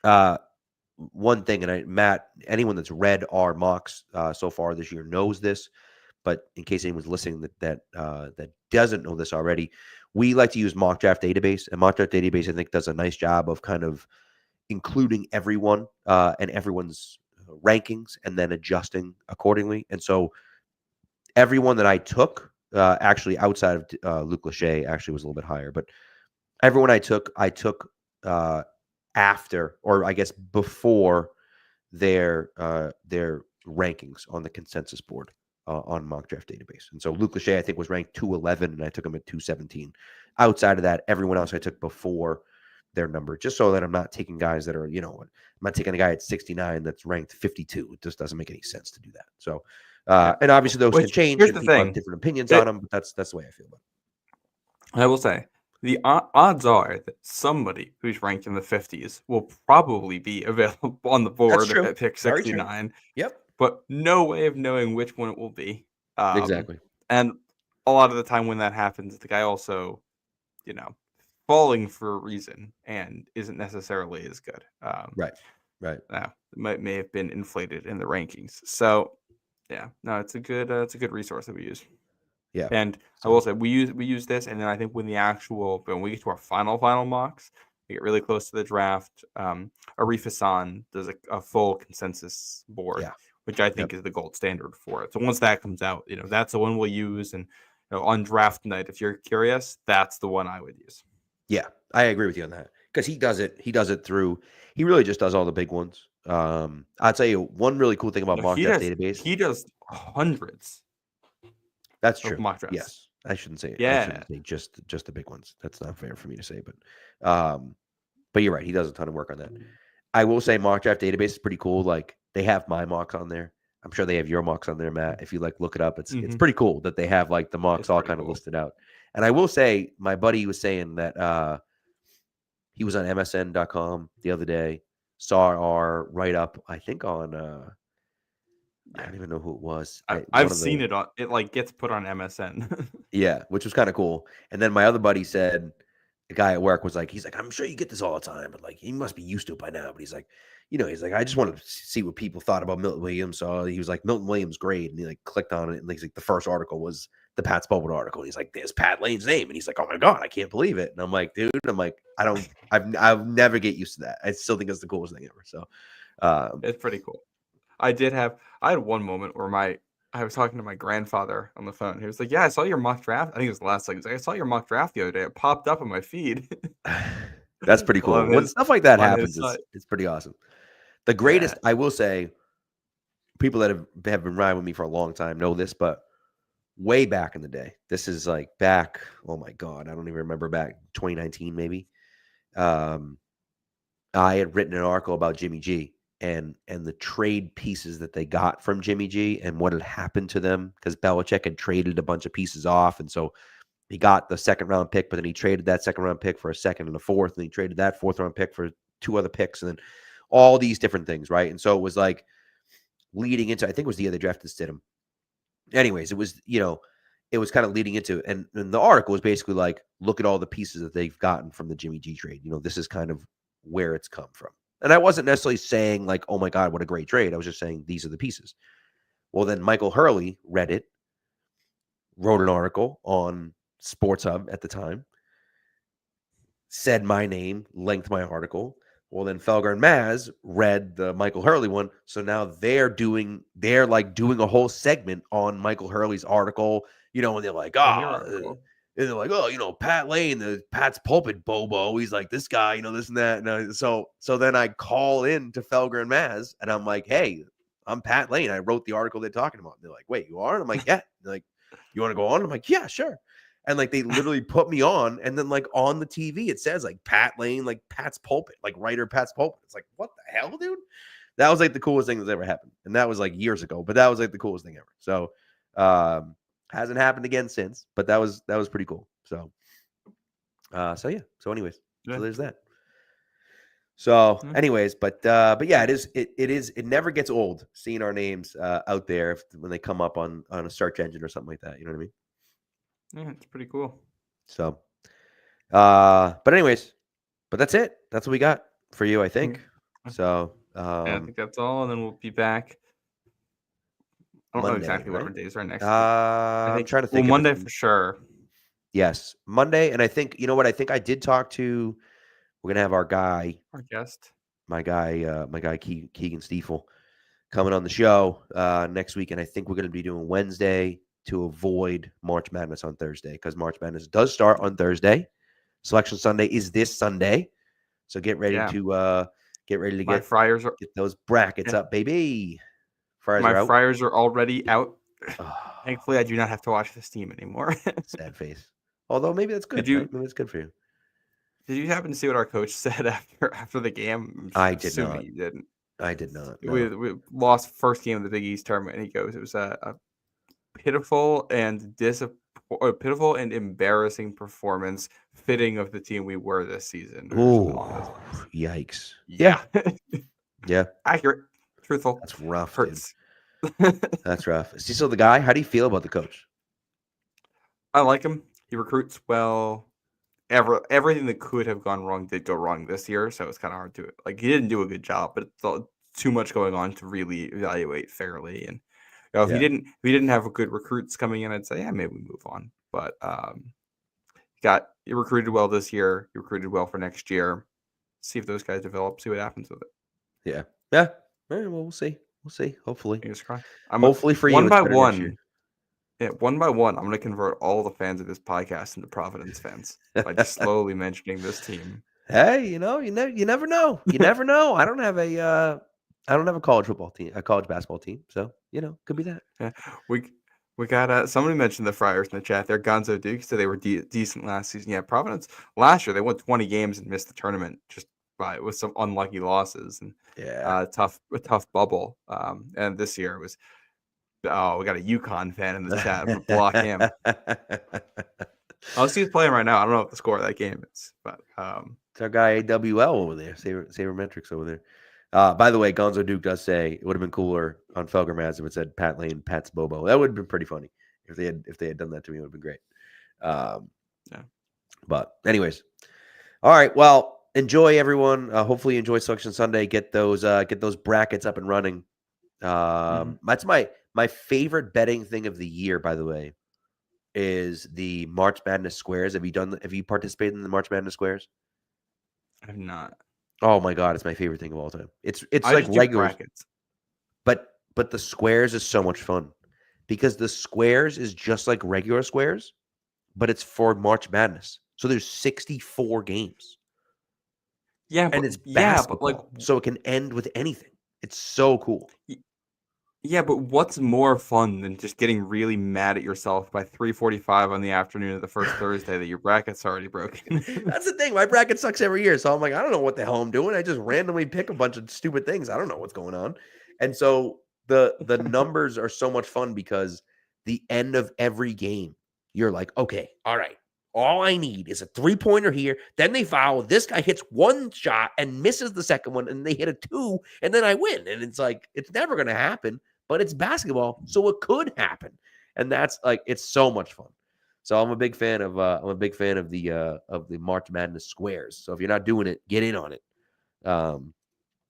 thing, and Matt, anyone that's read our mocks so far this year knows this, but in case anyone's listening that doesn't know this already, we like to use Mock Draft Database, and Mock Draft Database, I think, does a nice job of kind of including everyone and everyone's rankings and then adjusting accordingly. And so everyone that I took, actually outside of Luke Lachey, actually was a little bit higher, but everyone I took after, or I guess before their rankings on the consensus board on Mock Draft Database. And so Luke Lachey, I think, was ranked 211, and I took him at 217. Outside of that, everyone else I took before their number, just so that I'm not taking guys that are, I'm not taking a guy at 69 that's ranked 52. It just doesn't make any sense to do that. So, and obviously those can change. Here's the people thing. have different opinions on them, but that's the way I feel about it. I will say, the odds are that somebody who's ranked in the 50s will probably be available on the board at pick 69. Yep. But no way of knowing which one it will be. Exactly. And a lot of the time when that happens, the guy also, falling for a reason and isn't necessarily as good. Right. May have been inflated in the rankings. So, yeah, no, it's a good resource that we use. Yeah. And I will say we use this, and then I think when we get to our final mocks, we get really close to the draft. Arif Hassan does a full consensus board, which I think is the gold standard for it. So once that comes out, that's the one we'll use. And on draft night, if you're curious, that's the one I would use. Yeah, I agree with you on that, because he does it through. He really just does all the big ones. I'll tell you one really cool thing about Mock Draft Database. He does hundreds. That's true. Mock drafts. Yes, I shouldn't say. Yeah, I shouldn't say just the big ones. That's not fair for me to say, but you're right. He does a ton of work on that. I will say Mock Draft Database is pretty cool. Like, they have my mocks on there. I'm sure they have your mocks on there, Matt. If you look it up, it's pretty cool that they have like the mocks all kind of listed out. And I will say, my buddy was saying that he was on MSN.com the other day, saw our write-up, I think on I don't even know who it was. I've seen it on it, gets put on MSN. Yeah, which was kind of cool. And then my other buddy said, the guy at work was like, he's like, I'm sure you get this all the time, but he must be used to it by now. But he's like, I just wanted to see what people thought about Milton Williams. So he was like, Milton Williams, great. And he clicked on it, and he's like, the first article was the Pat's Bubble article. And he's like, there's Pat Lane's name. And he's like, oh my God, I can't believe it. And I'm like, dude, I'll never get used to that. I still think it's the coolest thing ever. So it's pretty cool. I had one moment where I was talking to my grandfather on the phone. He was like, yeah, I saw your mock draft. I think it was the last thing. He was like, I saw your mock draft the other day. It popped up on my feed. That's pretty cool. When stuff like that happens, it's pretty awesome. The greatest, I will say, people that have been riding with me for a long time know this, but way back in the day, this is back, oh my God, I don't even remember, back 2019 maybe. I had written an article about Jimmy G and the trade pieces that they got from Jimmy G and what had happened to them, because Belichick had traded a bunch of pieces off. And so he got the 2nd round pick, but then he traded that 2nd round pick for a 2nd and a 4th, and he traded that 4th round pick for 2 other picks, and then all these different things, right? And so it was leading into, I think it was the year they drafted Stidham. Anyways, it was, it was kind of leading into, and the article was basically like, look at all the pieces that they've gotten from the Jimmy G trade. This is kind of where it's come from. And I wasn't necessarily saying like, oh my God, what a great trade. I was just saying these are the pieces. Well, then Michael Hurley read it, wrote an article on Sports Hub at the time, said my name, linked my article. Well, then Felger and Maz read the Michael Hurley one. So now they're doing a whole segment on Michael Hurley's article, and they're like, Pat Lane, the Pat's pulpit Bobo. He's like, this guy, this and that. And so then I call in to Felger and Maz and I'm like, hey, I'm Pat Lane. I wrote the article they're talking about. And they're like, wait, you are? And I'm like, yeah. They're like, you want to go on? I'm like, yeah, sure. And like they literally put me on, and then like on the TV it says like Pat Lane, like Pat's pulpit, like writer Pat's pulpit. It's like, what the hell, dude? That was like the coolest thing that's ever happened, and that was like years ago. But that was like the coolest thing ever. So hasn't happened again since, but that was pretty cool. So yeah. So anyways, so there's that. So anyways, but yeah, it never gets old seeing our names out there when they come up on a search engine or something like that. You know what I mean? Yeah, it's pretty cool. So, but anyways, but that's it. That's what we got for you, I think. So, I think that's all, and then we'll be back. I don't know exactly what our days are next week. I'm trying to think. Well, Monday for sure. Yes, Monday, and I think I think I did talk to. We're gonna have our guest, my guy Keegan Stiefel, coming on the show next week, and I think we're gonna be doing Wednesday to avoid March Madness on Thursday, because March Madness does start on Thursday. Selection Sunday is this Sunday, so get ready to get Friars get those brackets up, baby. Friars are already out. Thankfully, I do not have to watch this team anymore. Sad face. Although maybe that's good. Maybe it's good for you. Did you happen to see what our coach said after the game? I did not. You didn't. I did not. No. We lost first game of the Big East tournament, and he goes, "It was a pitiful and embarrassing performance, fitting of the team we were this season." Ooh, yikes! Yeah, yeah, accurate, truthful. That's rough. Hurts. That's rough. Is he still the guy? How do you feel about the coach? I like him. He recruits well. Everything that could have gone wrong did go wrong this year, so it's kind of hard to he didn't do a good job, but it's too much going on to really evaluate fairly. And if he didn't have good recruits coming in, I'd say maybe we move on. But he recruited well this year. He recruited well for next year. See if those guys develop. See what happens with it. Yeah. Well, we'll see. Hopefully, Hopefully for you, one by one. Yeah, one by one, I'm going to convert all the fans of this podcast into Providence fans by just slowly mentioning this team. Hey, you never know. You never know. I don't have a college football team, a college basketball team, so could be that. Yeah, we got somebody mentioned the Friars in the chat there. Gonzo Duke said they were decent last season. Yeah, Providence last year they won 20 games and missed the tournament just with some unlucky losses and a tough bubble. And this year it was. Oh, we got a UConn fan in the chat. I'm going to block him. I'll see he's playing right now. I don't know what the score of that game is, but it's our guy AWL over there, Sabermetrics over there. By the way, Gonzo Duke does say it would have been cooler on Felger Maz if it said Pat Lane, Pat's Bobo. That would have been pretty funny if they had done that to me. It would have been great. Yeah. But anyways, all right. Well, enjoy everyone. Hopefully, you enjoy Selection Sunday. Get those brackets up and running. That's my favorite betting thing of the year, by the way, is the March Madness squares. Have you participated in the March Madness squares? I have not. Oh my God, it's my favorite thing of all time. It's like regular brackets. But the squares is so much fun because the squares is just like regular squares, but it's for March Madness. So there's 64 games. Yeah, and it's basketball, so it can end with anything. It's so cool. Yeah, but what's more fun than just getting really mad at yourself by 3:45 on the afternoon of the first Thursday that your bracket's already broken? That's the thing. My bracket sucks every year. So I'm like, I don't know what the hell I'm doing. I just randomly pick a bunch of stupid things. I don't know what's going on. And so the numbers are so much fun because the end of every game, you're like, okay, all right. All I need is a 3-pointer here. Then they foul. This guy hits one shot and misses the second one, and they hit a 2, and then I win. And it's like, it's never going to happen, but it's basketball, so it could happen. And that's like, it's so much fun. So I'm a big fan of the March Madness squares. So if you're not doing it, get in on it.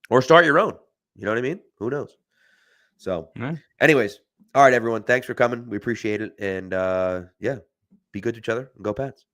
Or start your own. You know what I mean? Who knows? So anyways, all right, everyone. Thanks for coming. We appreciate it. And yeah, be good to each other and go Pats.